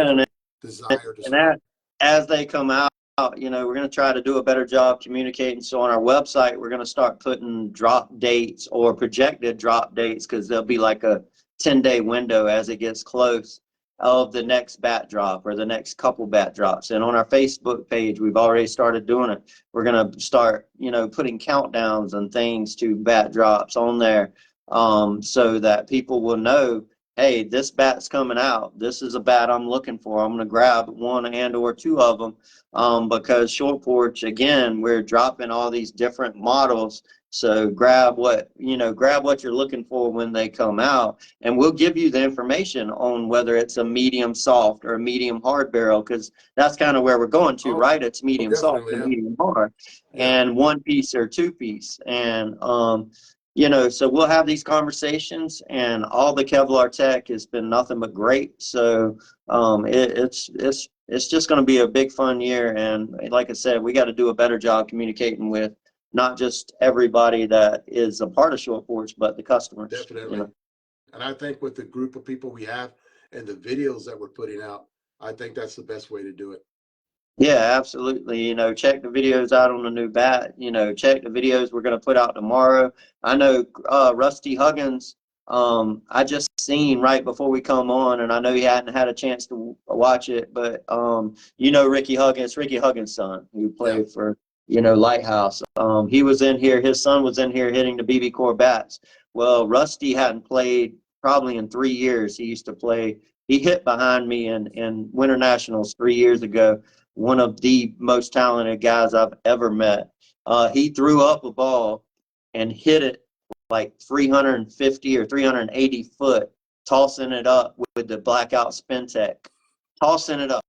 desire to swing. As they come out, you know, we're going to try to do a better job communicating. So on our website, we're going to start putting drop dates or projected drop dates, because there'll be like a 10-day window as it gets close of the next bat drop or the next couple bat drops. And on our Facebook page, we've already started doing it. We're going to start, you know, putting countdowns and things to bat drops on there, so that people will know, hey, this bat's coming out. This is a bat I'm looking for. I'm going to grab one and or two of them, because Short Porch, again, we're dropping all these different models. So grab what you're looking for when they come out, and we'll give you the information on whether it's a medium soft or a medium hard barrel, because that's kind of where we're going to, right? It's medium soft and medium hard, and 1-piece or 2-piece. And you know, so we'll have these conversations, and all the Kevlar tech has been nothing but great. So it's just going to be a big fun year. And like I said, we got to do a better job communicating with not just everybody that is a part of Short Porch, but the customers. Definitely. You know? And I think with the group of people we have and the videos that we're putting out, I think that's the best way to do it. Yeah, absolutely. You know, check the videos out on the new bat. You know, check the videos we're going to put out tomorrow. I know Rusty Huggins, I just seen right before we come on, and I know he hadn't had a chance to watch it, but you know Ricky Huggins, son, who played for, you know, Lighthouse. He was in here, his son was in here hitting the BB Core bats. Well, Rusty hadn't played probably in 3 years. He used to play, he hit behind me in Winter Nationals 3 years ago. One of the most talented guys I've ever met. He threw up a ball and hit it like 350 or 380 foot, tossing it up with the blackout spin tech. Tossing it up,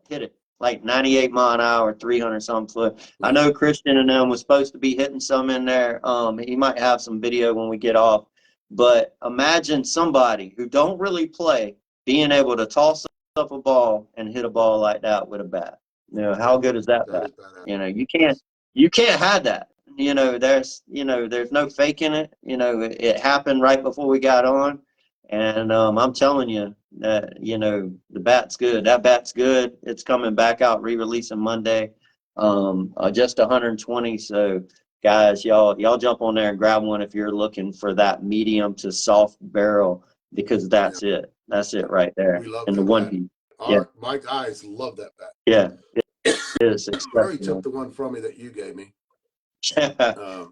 hit it like 98 mile an hour, 300 some foot. I know Christian and them was supposed to be hitting some in there. He might have some video when we get off. But imagine somebody who don't really play being able to toss up a ball and hit a ball like that with a bat. You know, how good is that bat? You know, you can't hide that. You know, there's no faking it. You know, it happened right before we got on. And I'm telling you that, you know, the bat's good. That bat's good. It's coming back out, re-releasing Monday. Just 120. So guys, y'all jump on there and grab one if you're looking for that medium to soft barrel, because that's it. That's it right there. We love and the 1-piece. My guys love that bat. Yeah, it is. Murray took the one from me that you gave me.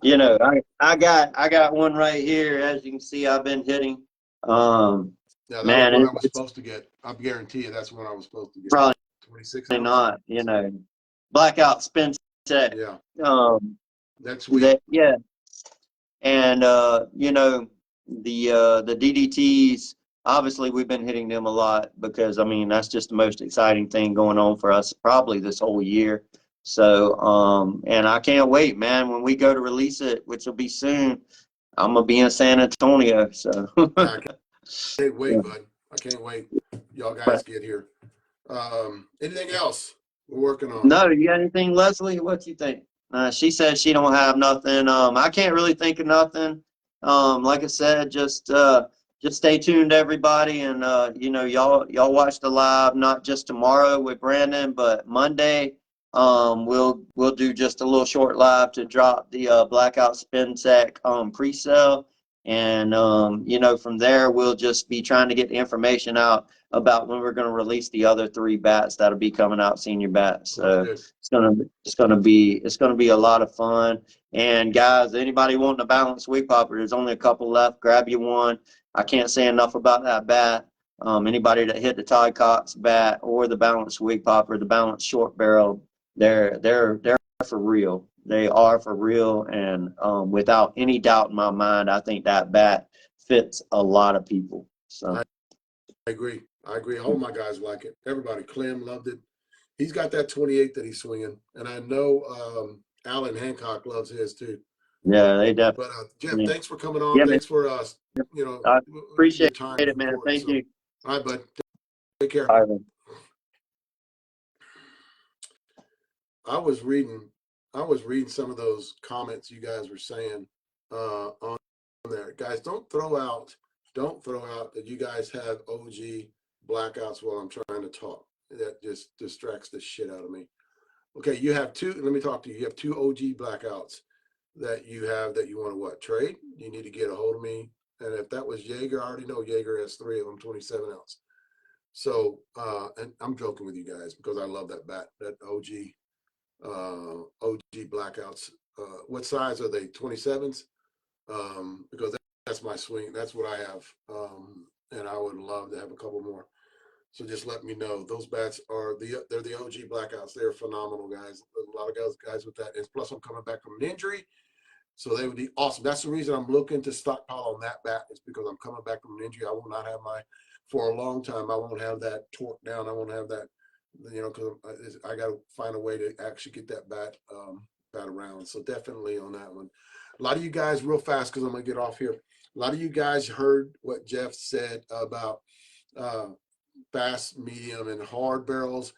You know, I got one right here. As you can see, I've been hitting. Yeah, that was one I was supposed to get. I guarantee you that's one I was supposed to get. Probably 26 not. You know, blackout spin tech. Yeah. That's sweet. Yeah. And you know, the DDTs, obviously we've been hitting them a lot, because I mean that's just the most exciting thing going on for us probably this whole year. So and I can't wait, man, when we go to release it, which will be soon. I'm gonna be in San Antonio. So I can't wait, bud. I can't wait. Y'all guys get here. Anything else we're working on? No, you got anything, Leslie? What you think? She said she don't have nothing. I can't really think of nothing. Like I said, just stay tuned, everybody, and you know, y'all watch the live, not just tomorrow with Brandon, but Monday. We'll do just a little short live to drop the Blackout Spin Tech pre-sale, and you know, from there we'll just be trying to get the information out about when we're going to release the other 3 bats that'll be coming out, senior bats. So it's gonna be a lot of fun. And guys, anybody wanting a balanced wig popper, there's only a couple left. Grab you one. I can't say enough about that bat. Anybody that hit the Ty Cox bat or the balanced wig popper, the balanced short barrel, they're for real. They are for real, and without any doubt in my mind, I think that bat fits a lot of people. So I agree. I agree. All my guys like it. Everybody. Clem loved it. He's got that 28 that he's swinging, and I know Alan Hancock loves his too. Yeah, they definitely. But Jeff, thanks for coming on. Yeah, thanks for you know, I appreciate your time. it, man. Thank you. All right, bud. Take care. All right, I was reading some of those comments you guys were saying on there. Guys, don't throw out that you guys have OG blackouts while I'm trying to talk. That just distracts the shit out of me. Okay, you have 2, let me talk to you. You have 2 OG blackouts that you have that you want to what? Trade? You need to get a hold of me. And if that was Jaeger, I already know Jaeger has 3 of them, 27 ounce. So, and I'm joking with you guys because I love that bat, that OG blackouts. What size are they? 27s? Because that's my swing. That's what I have. And I would love to have a couple more. So just let me know. Those bats are they're the OG blackouts. They're phenomenal, guys. There's a lot of guys with that. And plus, I'm coming back from an injury, so they would be awesome. That's the reason I'm looking to stockpile on that bat, is because I'm coming back from an injury. I will not have for a long time. I won't have that torque down. I won't have that, you know, because I got to find a way to actually get that bat around. So definitely on that one. A lot of you guys, real fast, because I'm gonna get off here. A lot of you guys heard what Jeff said about fast, medium, and hard barrels.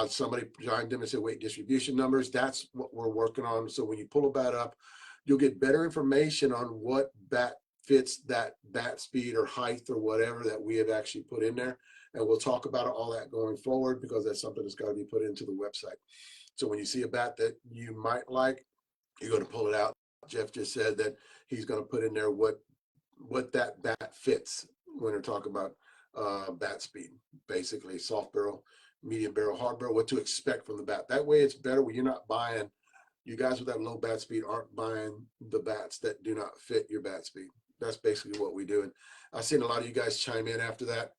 Somebody joined them and said weight distribution numbers. That's what we're working on. So when you pull a bat up, you'll get better information on what bat fits that bat speed or height or whatever that we have actually put in there. And we'll talk about all that going forward, because that's something that's got to be put into the website. So when you see a bat that you might like, you're going to pull it out. Jeff just said that he's going to put in there what that bat fits when we're talking about bat speed, basically soft barrel, medium barrel, hard barrel, what to expect from the bat. That way it's better when you're not buying, you guys with that low bat speed aren't buying the bats that do not fit your bat speed. That's basically what we do. And I've seen a lot of you guys chime in after that.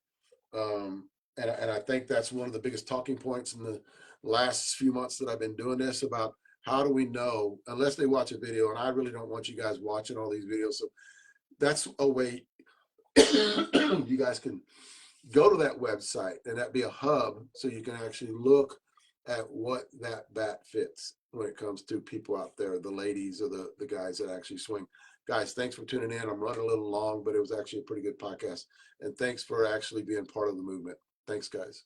And I think that's one of the biggest talking points in the last few months that I've been doing this, about how do we know, unless they watch a video, and I really don't want you guys watching all these videos. So that's a way you guys can go to that website, and that'd be a hub, so you can actually look at what that bat fits when it comes to people out there, the ladies or the guys that actually swing. Guys, thanks for tuning in. I'm running a little long, but it was actually a pretty good podcast. And thanks for actually being part of the movement. Thanks, guys.